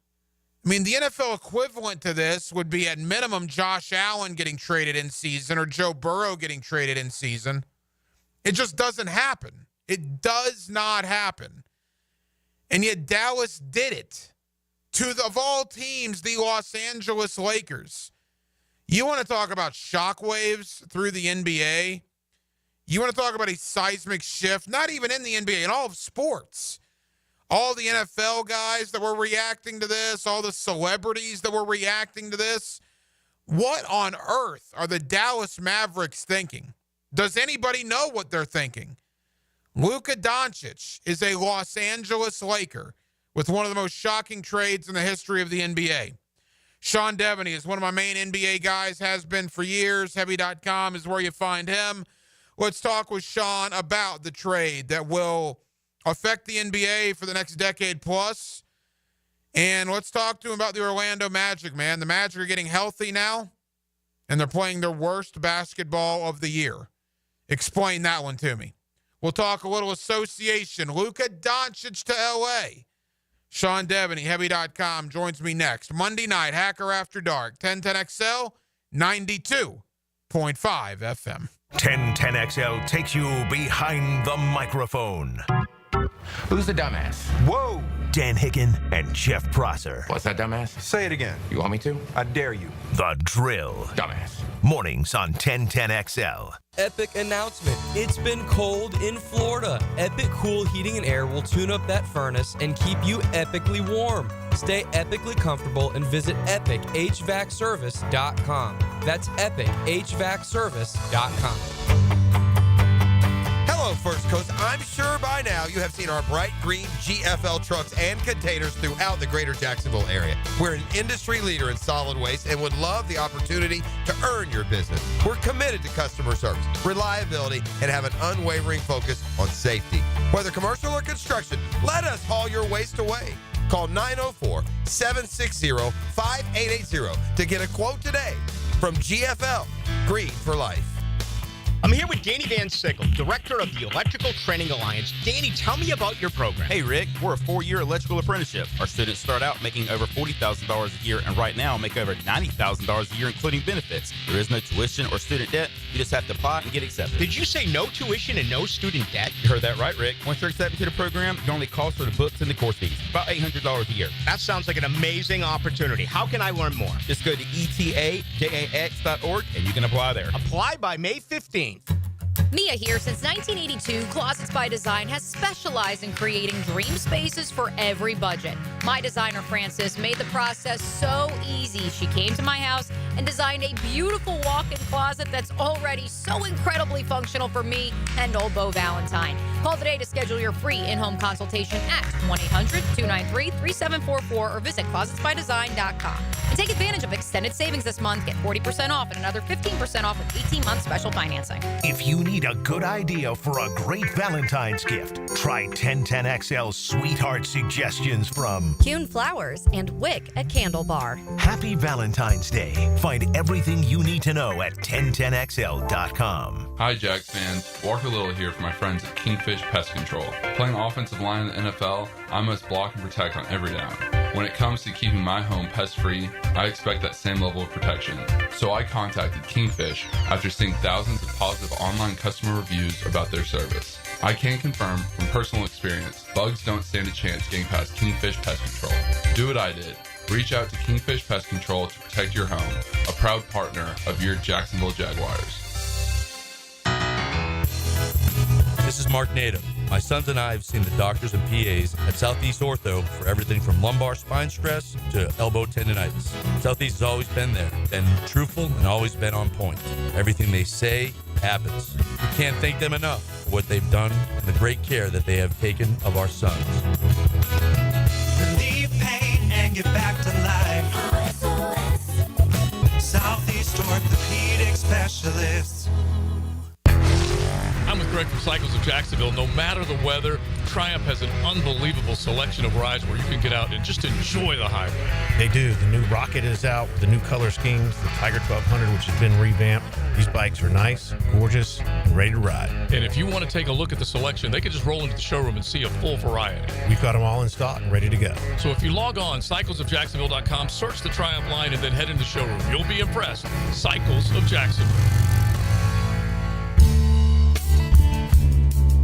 [SPEAKER 1] The NFL equivalent to this would be at minimum Josh Allen getting traded in season or Joe Burrow getting traded in season. It just doesn't happen. It does not happen. And yet Dallas did it to, of all teams, the Los Angeles Lakers. You want to talk about shockwaves through the NBA? You want to talk about a seismic shift, not even in the NBA, in all of sports. All the NFL guys that were reacting to this, all the celebrities that were reacting to this. What on earth are the Dallas Mavericks thinking? Does anybody know what they're thinking? Luka Doncic is a Los Angeles Laker with one of the most shocking trades in the history of the NBA. Sean Devaney is one of my main NBA guys, has been for years. Heavy.com is where you find him. Let's talk with Sean about the trade that will affect the NBA for the next decade plus. And let's talk to him about the Orlando Magic, man. The Magic are getting healthy now, and they're playing their worst basketball of the year. Explain that one to me. We'll talk a little association. Luka Doncic to L.A. Sean Devaney, Heavy.com, joins me next. Monday night, Hacker After Dark, 1010XL, 92.5 FM.
[SPEAKER 2] 1010XL takes you behind the microphone.
[SPEAKER 6] Who's the dumbass?
[SPEAKER 2] Whoa! Dan Hicken and Jeff Prosser.
[SPEAKER 6] What's that, dumbass?
[SPEAKER 27] Say it again.
[SPEAKER 6] You want me to?
[SPEAKER 27] I dare you.
[SPEAKER 2] The Drill.
[SPEAKER 6] Dumbass.
[SPEAKER 2] Mornings on 1010XL.
[SPEAKER 19] Epic announcement. It's been cold in Florida. Epic Cool Heating and Air will tune up that furnace and keep you epically warm. Stay epically comfortable and visit epichvacservice.com. That's epichvacservice.com.
[SPEAKER 5] Hello, First Coast. I'm sure by now you have seen our bright green GFL trucks and containers throughout the greater Jacksonville area. We're an industry leader in solid waste and would love the opportunity to earn your business. We're committed to customer service, reliability, and have an unwavering focus on safety. Whether commercial or construction, let us haul your waste away. Call 904-760-5880 to get a quote today from GFL, Green for Life.
[SPEAKER 8] I'm here with Danny Van Sickle, director of the Electrical Training Alliance. Danny, tell me about your program.
[SPEAKER 10] Hey, Rick, we're a 4-year electrical apprenticeship. Our students start out making over $40,000 a year and right now make over $90,000 a year, including benefits. There is no tuition or student debt. You just have to apply and get accepted.
[SPEAKER 8] Did you say no tuition and no student debt?
[SPEAKER 10] You heard that right, Rick. Once you're accepted to the program, your only cost for the books and the course fees, about $800 a year.
[SPEAKER 8] That sounds like an amazing opportunity. How can I learn more?
[SPEAKER 10] Just go to etajax.org and you can apply there.
[SPEAKER 8] Apply by May 15th.
[SPEAKER 20] Mia here. Since 1982, Closets by Design has specialized in creating dream spaces for every budget. My designer, Frances, made the process so easy. She came to my house and designed a beautiful walk-in closet that's already so incredibly functional for me and old Beau Valentine. Call today to schedule your free in-home consultation at 1-800-293-3744 or visit closetsbydesign.com. And take advantage of extended savings this month. Get 40% off and another 15% off with 18-month special financing.
[SPEAKER 2] If you need a good idea for a great Valentine's gift, try 1010XL's Sweetheart Suggestions from
[SPEAKER 22] Kuhn Flowers and Wick at Candle Bar.
[SPEAKER 2] Happy Valentine's Day. Find everything you need to know at 1010XL.com.
[SPEAKER 21] Hi, Jags fans. Walker Little here for my friends at Kingfish Pest Control. Playing offensive line in the NFL, I must block and protect on every down. When it comes to keeping my home pest-free, I expect that same level of protection. So I contacted Kingfish after seeing thousands of positive online customer reviews about their service. I can confirm from personal experience, bugs don't stand a chance getting past Kingfish Pest Control. Do what I did. Reach out to Kingfish Pest Control to protect your home, a proud partner of your Jacksonville Jaguars.
[SPEAKER 23] This is Mark Nato. My sons and I have seen the doctors and PAs at Southeast Ortho for everything from lumbar spine stress to elbow tendonitis. Southeast has always been there, been truthful, and always been on point. Everything they say happens. We can't thank them enough for what they've done and the great care that they have taken of our sons.
[SPEAKER 24] Relieve pain and get back to life. Southeast Orthopedic Specialists.
[SPEAKER 25] I'm with Greg from Cycles of Jacksonville. No matter the weather, Triumph has an unbelievable selection of rides where you can get out and just enjoy the highway.
[SPEAKER 14] They do. The new Rocket is out with the new color schemes, the Tiger 1200, which has been revamped. These bikes are nice, gorgeous, and ready to ride.
[SPEAKER 25] And if you want to take a look at the selection, they can just roll into the showroom and see a full variety.
[SPEAKER 14] We've got them all in stock and ready to go.
[SPEAKER 25] So if you log on, cyclesofjacksonville.com, search the Triumph line, and then head into the showroom, you'll be impressed. Cycles of Jacksonville.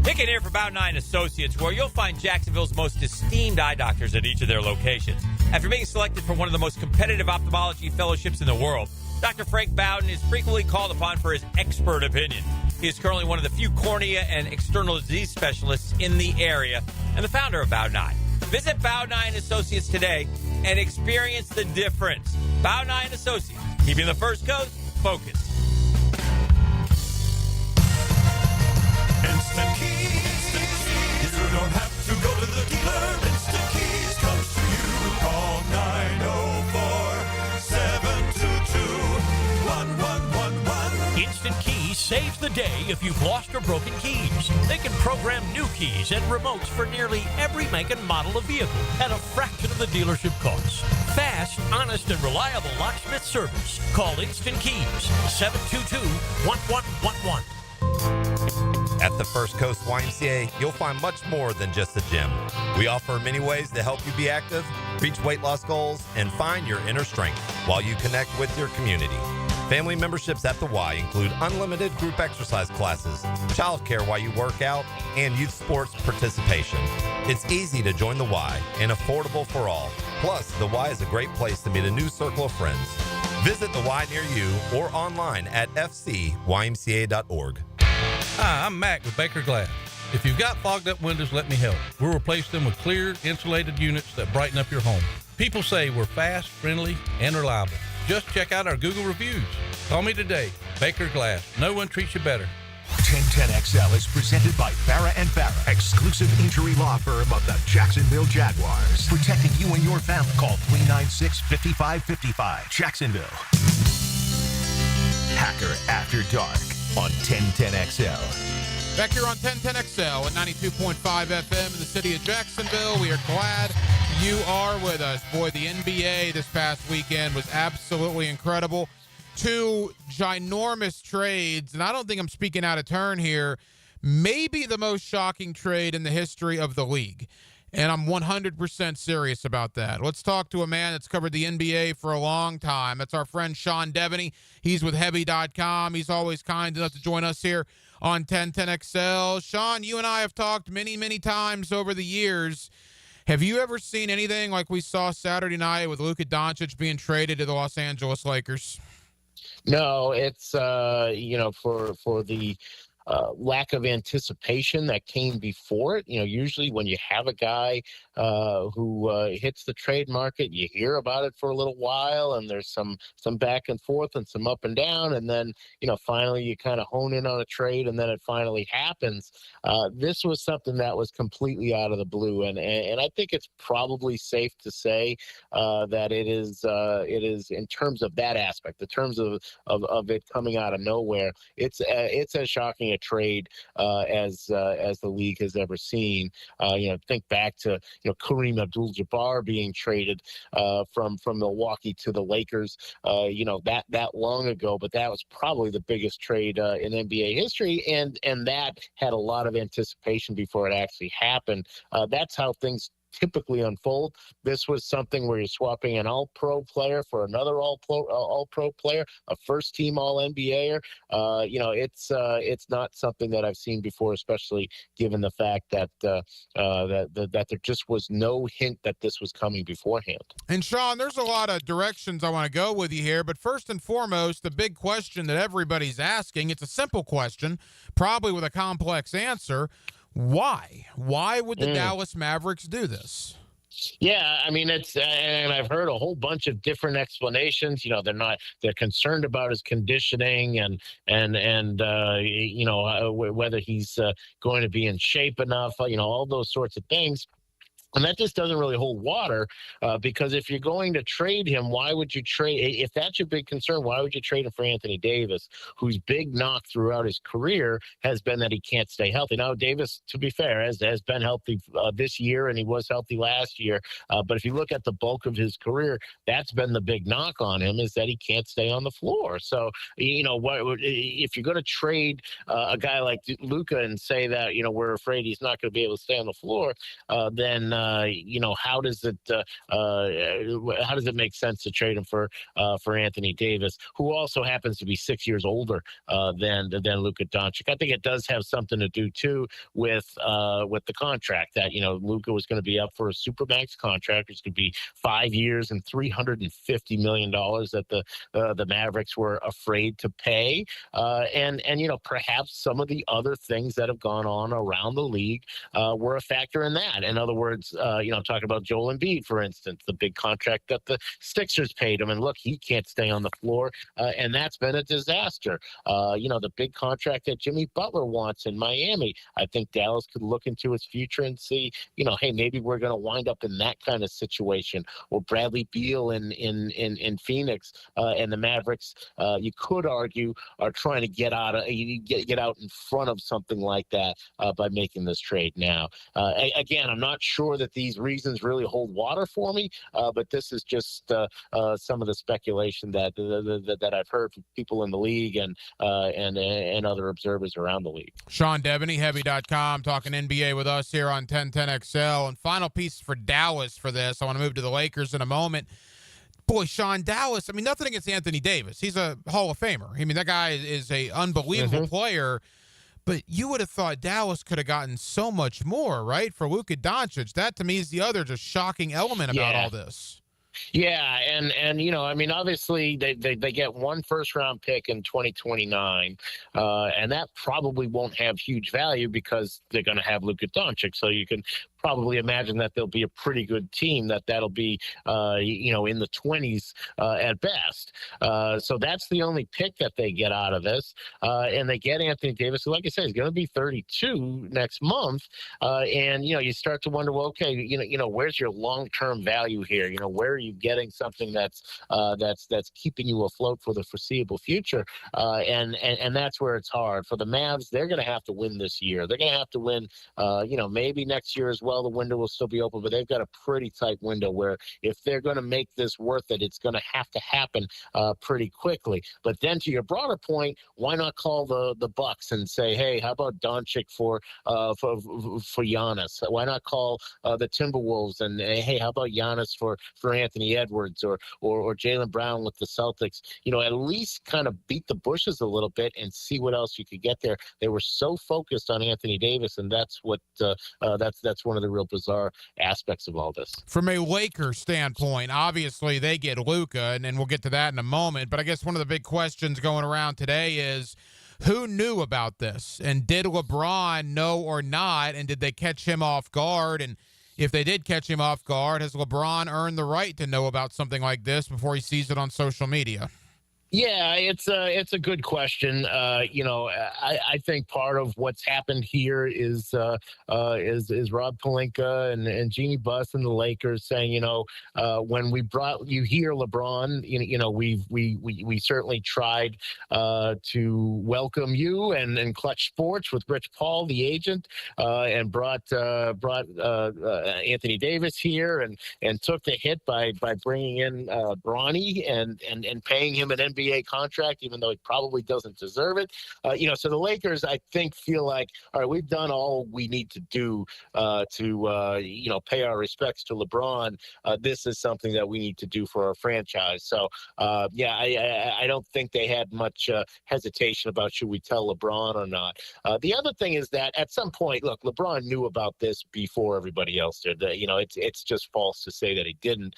[SPEAKER 16] Pickett here for Bound 9 Associates, where you'll find Jacksonville's most esteemed eye doctors at each of their locations. After being selected for one of the most competitive ophthalmology fellowships in the world, Dr. Frank Bowden is frequently called upon for his expert opinion. He is currently one of the few cornea and external disease specialists in the area and the founder of Bound 9. Visit Bound 9 Associates today and experience the difference. Bound 9 Associates, keeping the First Coast focused.
[SPEAKER 24] Instant Keys. You don't have to go to the dealer. Instant Keys comes to you. Call 904-722-1111.
[SPEAKER 26] Instant Keys saves the day if you've lost or broken keys. They can program new keys and remotes for nearly every make and model of vehicle at a fraction of the dealership cost. Fast, honest, and reliable locksmith service. Call Instant Keys, 722-1111.
[SPEAKER 29] At the First Coast YMCA, you'll find much more than just a gym. We offer many ways to help you be active, reach weight loss goals, and find your inner strength while you connect with your community. Family memberships at the Y include unlimited group exercise classes, childcare while you work out, and youth sports participation. It's easy to join the Y and affordable for all. Plus, the Y is a great place to meet a new circle of friends. Visit the Y near you or online at fcymca.org.
[SPEAKER 14] Hi, I'm Mac with Baker Glass. If you've got fogged up windows, let me help. We'll replace them with clear, insulated units that brighten up your home. People say we're fast, friendly, and reliable. Just check out our Google reviews. Call me today. Baker Glass. No one treats you better.
[SPEAKER 2] 1010XL is presented by Farrah & Farrah, exclusive injury law firm of the Jacksonville Jaguars. Protecting you and your family. Call 396-5555. Jacksonville. Hacker After Dark on 1010XL.
[SPEAKER 1] Back here on 1010XL at 92.5 FM in the city of Jacksonville. We are glad you are with us. Boy, the NBA this past weekend was absolutely incredible. Two ginormous trades, and I don't think I'm speaking out of turn here. Maybe the most shocking trade in the history of the league. And I'm 100% serious about that. Let's talk to a man that's covered the NBA for a long time. That's our friend Sean Devaney. He's with Heavy.com. He's always kind enough to join us here on 1010XL. Sean, you and I have talked many, many times over the years. Have you ever seen anything like we saw Saturday night with Luka Doncic being traded to the Los Angeles Lakers?
[SPEAKER 3] No, it's for the lack of anticipation that came before it. Usually when you have a guy who hits the trade market, you hear about it for a little while, and there's some back and forth and some up and down, and then finally you kind of hone in on a trade, and then it finally happens. This was something that was completely out of the blue, and I think it's probably safe to say that it is in terms of that aspect, in terms of it coming out of nowhere. It's as shocking a trade as the league has ever seen. Think back to Kareem Abdul-Jabbar being traded from Milwaukee to the Lakers that long ago, but that was probably the biggest trade in NBA history, and that had a lot of anticipation before it actually happened. That's how things typically unfold. This was something where you're swapping an all-pro player for another all-pro player, a first-team all-NBAer. It's not something that I've seen before, especially given the fact that that there just was no hint that this was coming beforehand.
[SPEAKER 1] And Sean, there's a lot of directions I want to go with you here, but first and foremost, the big question that everybody's asking, it's a simple question, probably with a complex answer. Why? Why would the Dallas Mavericks do this?
[SPEAKER 3] Yeah, I mean, and I've heard a whole bunch of different explanations. They're concerned about his conditioning and whether he's going to be in shape enough, all those sorts of things. And that just doesn't really hold water because if you're going to trade him, why would you trade? If that's your big concern, why would you trade him for Anthony Davis, whose big knock throughout his career has been that he can't stay healthy? Now, Davis, to be fair, has been healthy this year, and he was healthy last year. But if you look at the bulk of his career, that's been the big knock on him, is that he can't stay on the floor. So, if you're going to trade a guy like Luka and say that, we're afraid he's not going to be able to stay on the floor, then how does it make sense to trade him for Anthony Davis, who also happens to be 6 years older than Luka Doncic? I think it does have something to do too with the contract that Luka was going to be up for a supermax contract. It's going to be 5 years and $350 million that the Mavericks were afraid to pay, and perhaps some of the other things that have gone on around the league were a factor in that. In other words, I'm talking about Joel Embiid, for instance, the big contract that the Sixers paid him. And look, he can't stay on the floor, and that's been a disaster. The big contract that Jimmy Butler wants in Miami. I think Dallas could look into its future and see, hey, maybe we're going to wind up in that kind of situation. Or Bradley Beal in Phoenix, and the Mavericks, you could argue, are trying to get out in front of something like that by making this trade now. Again, I'm not sure that these reasons really hold water for me, but this is just some of the speculation that I've heard from people in the league and other observers around the league.
[SPEAKER 1] Sean Devaney, Heavy.com, talking NBA with us here on 1010XL. And final piece for Dallas for this. I want to move to the Lakers in a moment. Boy, Sean, Dallas, I mean, nothing against Anthony Davis. He's a Hall of Famer. I mean, that guy is a unbelievable player. But you would have thought Dallas could have gotten so much more, right, for Luka Doncic. That, to me, is the other just shocking element about all this.
[SPEAKER 3] Yeah, and I mean, obviously they get one first-round pick in 2029, and that probably won't have huge value because they're going to have Luka Doncic. So you can probably imagine that there'll be a pretty good team that'll be, in the 20s at best. So that's the only pick that they get out of this. And they get Anthony Davis, who, like I said, is going to be 32 next month. And, you start to wonder, well, okay, where's your long-term value here? Where are you getting something that's keeping you afloat for the foreseeable future? And that's where it's hard. For the Mavs, they're going to have to win this year. They're going to have to win, maybe next year as well. well, the window will still be open, but they've got a pretty tight window where if they're going to make this worth it, it's going to have to happen pretty quickly. But then to your broader point, why not call the Bucks and say, hey, how about Doncic for Giannis? Why not call the Timberwolves and hey, how about Giannis for Anthony Edwards or Jaylen Brown with the Celtics? At least kind of beat the bushes a little bit and see what else you could get there. They were so focused on Anthony Davis, and that's what that's one of the real bizarre aspects of all this.
[SPEAKER 1] From a Lakers standpoint, obviously they get Luka, and we'll get to that in a moment. But I guess one of the big questions going around today is, who knew about this? And did LeBron know or not? And did they catch him off guard? And if they did catch him off guard, has LeBron earned the right to know about something like this before he sees it on social media?
[SPEAKER 3] Yeah, it's a good question. I think part of what's happened here is Rob Pelinka and Jeannie Buss and the Lakers saying, when we brought you here, LeBron, we certainly tried to welcome you and Clutch Sports with Rich Paul, the agent, and brought Anthony Davis here and took the hit by bringing in Bronny and paying him an NBA contract, even though he probably doesn't deserve it. So the Lakers, I think, feel like, all right, we've done all we need to do to pay our respects to LeBron. This is something that we need to do for our franchise. So, I don't think they had much hesitation about should we tell LeBron or not. The other thing is that at some point, look, LeBron knew about this before everybody else did. It's just false to say that he didn't,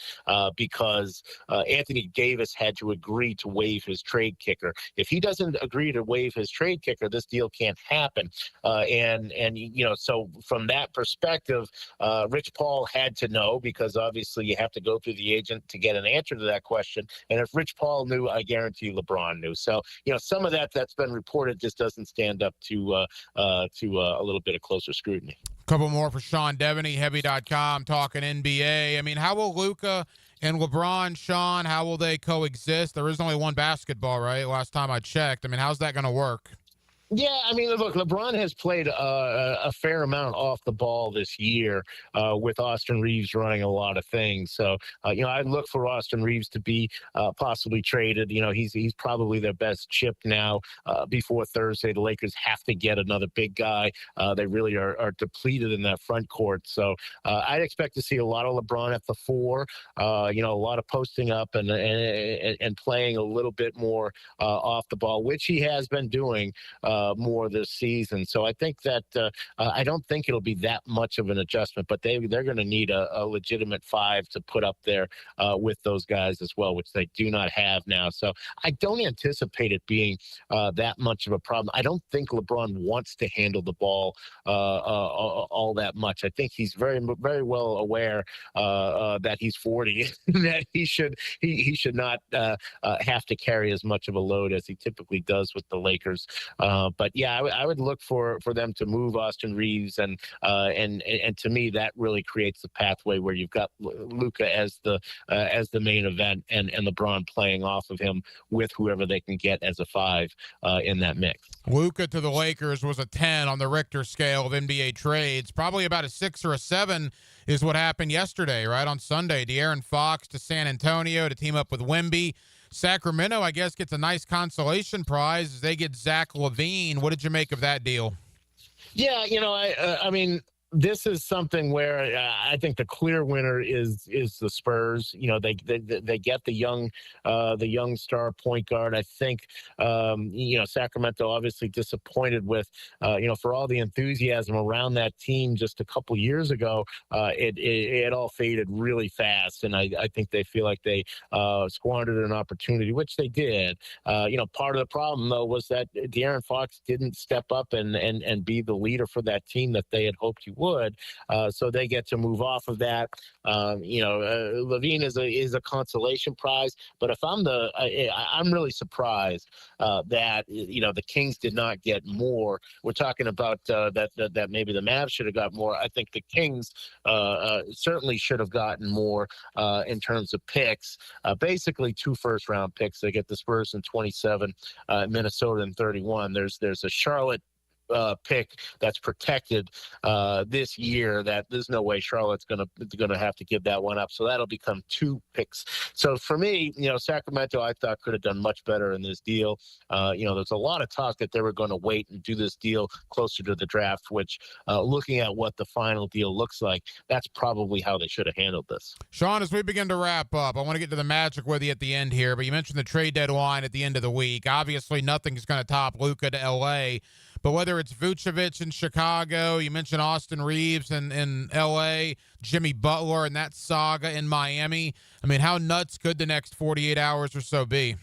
[SPEAKER 3] because Anthony Davis had to agree to waive his trade kicker. If he doesn't agree to waive his trade kicker, this deal can't happen. So from that perspective, Rich Paul had to know, because obviously you have to go through the agent to get an answer to that question. And if Rich Paul knew, I guarantee LeBron knew. So, some of that's been reported just doesn't stand up to a little bit of closer scrutiny.
[SPEAKER 1] Couple more for Sean Devaney, Heavy.com, talking NBA. I mean, how will Luka and LeBron, Sean, how will they coexist? There is only one basketball, right? Last time I checked. I mean, how's that going to work?
[SPEAKER 3] Yeah, I mean, look, LeBron has played a fair amount off the ball this year with Austin Reeves running a lot of things. So, I'd look for Austin Reeves to be possibly traded. He's probably their best chip now. Before Thursday, the Lakers have to get another big guy. They really are depleted in that front court. So I'd expect to see a lot of LeBron at the 4, a lot of posting up and playing a little bit more off the ball, which he has been doing more this season. So I think that I don't think it'll be that much of an adjustment, but they're going to need a legitimate 5 to put up there with those guys as well, which they do not have now. So I don't anticipate it being that much of a problem. I don't think LeBron wants to handle the ball all that much. I think he's very, very well aware that he's 40, that he should not have to carry as much of a load as he typically does with the Lakers. But yeah, I would look for them to move Austin Reeves, and to me that really creates the pathway where you've got Luka as the main event, and LeBron playing off of him with whoever they can get as a 5 in that mix.
[SPEAKER 1] Luka to the Lakers was a 10 on the Richter scale of NBA trades. Probably about a 6 or a 7 is what happened yesterday, right on Sunday. De'Aaron Fox to San Antonio to team up with Wemby. Sacramento, I guess, gets a nice consolation prize as they get Zach LaVine. What did you make of that deal?
[SPEAKER 3] Yeah, I mean, this is something where I think the clear winner is the Spurs. They get the young star point guard. I think Sacramento obviously disappointed with for all the enthusiasm around that team just a couple years ago. It all faded really fast, and I think they feel like they squandered an opportunity, which they did. Part of the problem though was that De'Aaron Fox didn't step up and be the leader for that team that they had hoped he would. So they get to move off of that. LaVine is a consolation prize, but if I'm really surprised that the Kings did not get more. We're talking about that maybe the Mavs should have got more. I think the Kings certainly should have gotten more in terms of picks. Basically 2 first-round picks. They get the Spurs in 27, Minnesota in 31. There's a Charlotte pick that's protected this year, that there's no way Charlotte's gonna have to give that one up. So that'll become 2 picks. So for me, Sacramento, I thought could have done much better in this deal. There's a lot of talk that they were going to wait and do this deal closer to the draft, which looking at what the final deal looks like, that's probably how they should have handled this.
[SPEAKER 1] Sean, as we begin to wrap up, I want to get to the Magic with you at the end here, but you mentioned the trade deadline at the end of the week. Obviously, nothing's going to top Luka to L.A., but whether it's Vucevic in Chicago, you mentioned Austin Reeves in L.A., Jimmy Butler and that saga in Miami. I mean, how nuts could the next 48 hours or so be?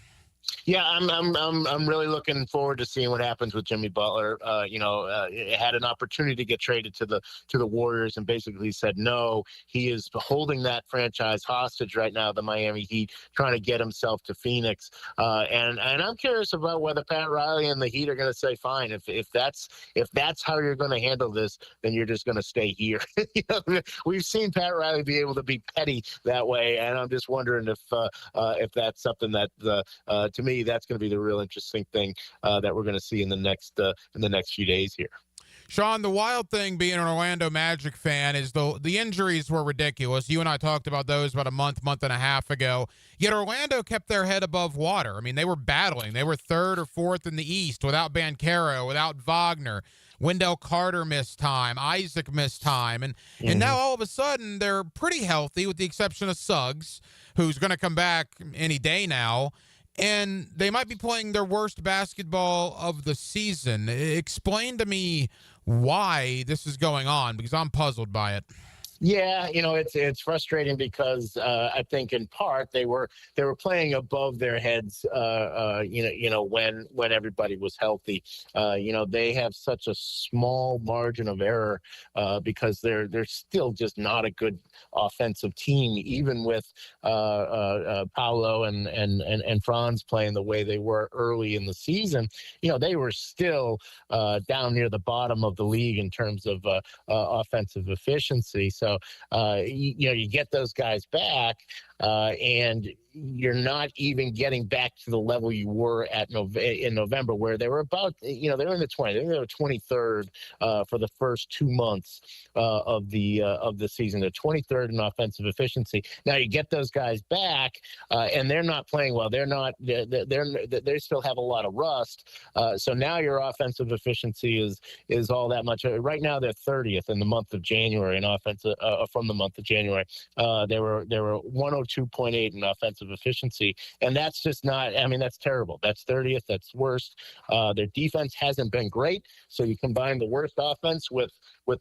[SPEAKER 3] Yeah, I'm really looking forward to seeing what happens with Jimmy Butler. Had an opportunity to get traded to the Warriors and basically said no. He is holding that franchise hostage right now, the Miami Heat, trying to get himself to Phoenix. And I'm curious about whether Pat Riley and the Heat are going to say, fine, if that's how you're going to handle this, then you're just going to stay here. We've seen Pat Riley be able to be petty that way, and I'm just wondering if that's something that to me, that's going to be the real interesting thing that we're going to see in the next few days here.
[SPEAKER 1] Sean, the wild thing being an Orlando Magic fan is the injuries were ridiculous. You and I talked about those about a month and a half ago. Yet Orlando kept their head above water. I mean, they were battling. They were 3rd or 4th in the East without Banchero, without Wagner. Wendell Carter missed time. Isaac missed time. And now all of a sudden they're pretty healthy with the exception of Suggs, who's going to come back any day now. And they might be playing their worst basketball of the season. Explain to me why this is going on, because I'm puzzled by it.
[SPEAKER 3] Yeah, it's frustrating because I think in part they were playing above their heads. When everybody was healthy, they have such a small margin of error because they're still just not a good offensive team, even with Paolo and Franz playing the way they were early in the season. They were still down near the bottom of the league in terms of offensive efficiency. So, you get those guys back, and you're not even getting back to the level you were in November, where they were about, they were in the 20s. I think they were 23rd for the first 2 months of the season. They're 23rd in offensive efficiency. Now you get those guys back, and they're not playing well. They still have a lot of rust. So now your offensive efficiency is all that much. Right now they're 30th in the month of January in offensive from the month of January. They were 102.8 in offensive efficiency, and that's just not, that's terrible. That's 30th. That's worst. Their defense hasn't been great, so you combine the worst offense with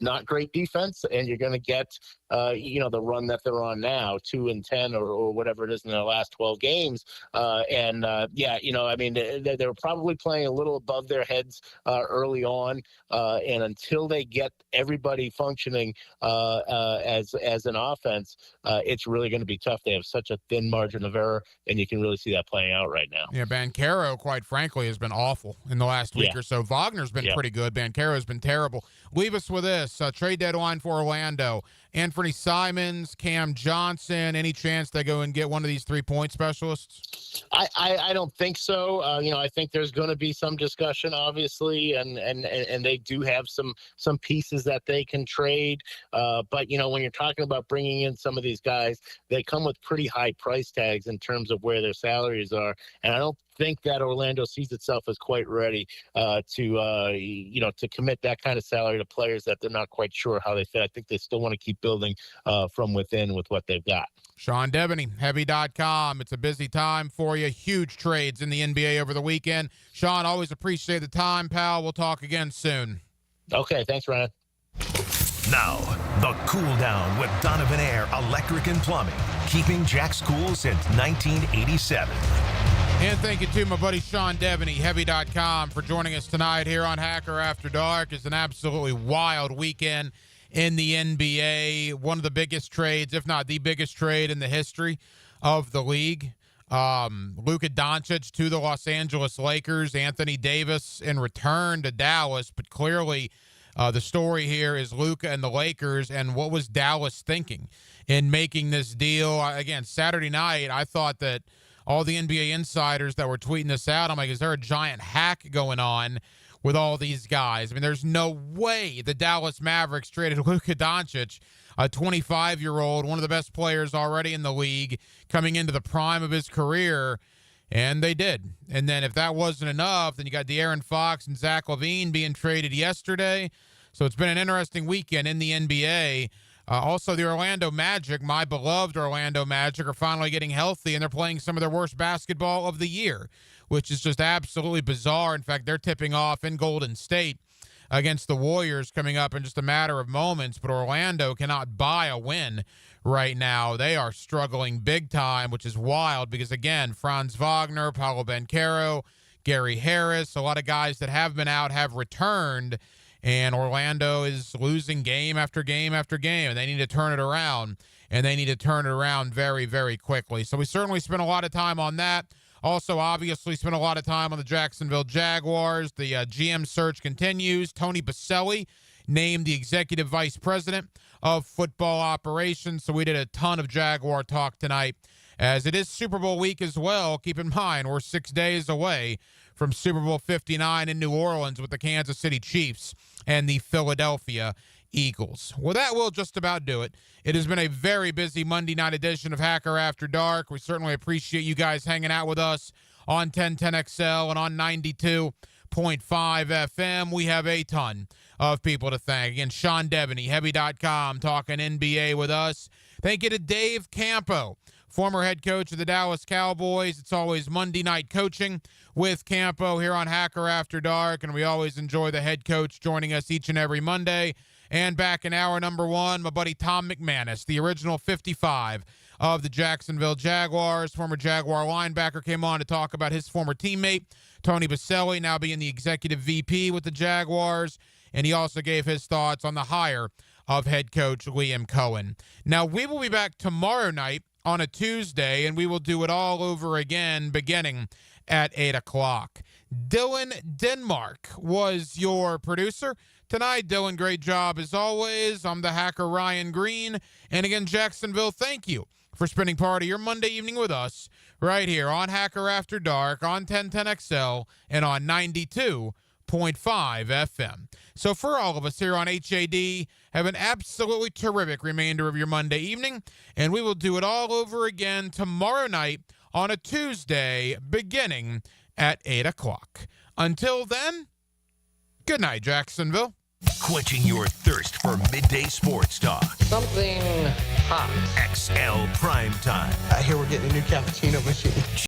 [SPEAKER 3] not great defense, and you're going to get the run that they're on now, 2-10 or whatever it is in their last 12 games. They were probably playing a little above their heads early on, and until they get everybody functioning as an offense, it's really going to be tough. They have such a thin margin of error, and you can really see that playing out right now.
[SPEAKER 1] Yeah, Banchero, quite frankly, has been awful in the last week or so. Wagner's been pretty good. Banchero's been terrible. Leave us with this. Trade deadline for Orlando. Anthony Simons, Cam Johnson, any chance they go and get one of these 3-point specialists?
[SPEAKER 3] I don't think so. I think there's going to be some discussion, obviously, and they do have some pieces that they can trade. But, when you're talking about bringing in some of these guys, they come with pretty high price tags in terms of where their salaries are. And I don't think that Orlando sees itself as quite ready to commit that kind of salary to players that they're not quite sure how they fit. I think they still want to keep building from within with what they've got.
[SPEAKER 1] Sean Devaney, Heavy.com. It's a busy time for you. Huge trades in the NBA over the weekend. Sean, always appreciate the time, pal. We'll talk again soon.
[SPEAKER 3] Okay, thanks, Ryan.
[SPEAKER 2] Now, the cool down with Donovan Air Electric and Plumbing, keeping Jack's cool since 1987.
[SPEAKER 1] And thank you to my buddy Sean Devaney, Heavy.com, for joining us tonight here on Hacker After Dark. It's an absolutely wild weekend in the NBA. One of the biggest trades, if not the biggest trade in the history of the league. Luka Doncic to the Los Angeles Lakers. Anthony Davis in return to Dallas. But clearly the story here is Luka and the Lakers, and what was Dallas thinking in making this deal? Again, Saturday night, I thought that all the NBA insiders that were tweeting this out, I'm like, is there a giant hack going on with all these guys. I mean, there's no way the Dallas Mavericks traded Luka Doncic, a 25-year-old, one of the best players already in the league, coming into the prime of his career, and they did. And then if that wasn't enough, then you got De'Aaron Fox and Zach LaVine being traded yesterday. So it's been an interesting weekend in the NBA. Also, the Orlando Magic, my beloved Orlando Magic, are finally getting healthy, and they're playing some of their worst basketball of the year, which is just absolutely bizarre. In fact, they're tipping off in Golden State against the Warriors coming up in just a matter of moments, but Orlando cannot buy a win right now. They are struggling big time, which is wild because, again, Franz Wagner, Paolo Banchero, Gary Harris, a lot of guys that have been out have returned, and Orlando is losing game after game after game, and they need to turn it around, and they need to turn it around very, very quickly. So we certainly spent a lot of time on that. Also, obviously, spent a lot of time on the Jacksonville Jaguars. The GM search continues. Tony Boselli named the executive vice president of football operations. So we did a ton of Jaguar talk tonight, as it is Super Bowl week as well. Keep in mind, we're 6 days away from Super Bowl 59 in New Orleans with the Kansas City Chiefs and the Philadelphia Eagles. Well, that will just about do it. It has been a very busy Monday night edition of Hacker After Dark. We certainly appreciate you guys hanging out with us on 1010XL and on 92.5 FM. We have a ton of people to thank. Again, Sean Devaney, Heavy.com, talking NBA with us. Thank you to Dave Campo, former head coach of the Dallas Cowboys. It's always Monday night coaching with Campo here on Hacker After Dark, and we always enjoy the head coach joining us each and every Monday. And back in hour number one, my buddy Tom McManus, the original 55 of the Jacksonville Jaguars, former Jaguar linebacker, came on to talk about his former teammate, Tony Boselli, now being the executive VP with the Jaguars. And he also gave his thoughts on the hire of head coach Liam Cohen. Now, we will be back tomorrow night on a Tuesday, and we will do it all over again beginning at 8 o'clock. Dylan Denmark was your producer tonight. Dylan, great job as always. I'm the hacker Ryan Green. And again, Jacksonville, thank you for spending part of your Monday evening with us right here on Hacker After Dark, on 1010XL, and on 92.5 FM. So for all of us here on HAD, have an absolutely terrific remainder of your Monday evening, and we will do it all over again tomorrow night on a Tuesday beginning at 8 o'clock. Until then, good night, Jacksonville.
[SPEAKER 2] Quenching your thirst for midday sports talk.
[SPEAKER 3] Something hot.
[SPEAKER 2] XL Prime Time.
[SPEAKER 4] I hear we're getting a new cappuccino machine.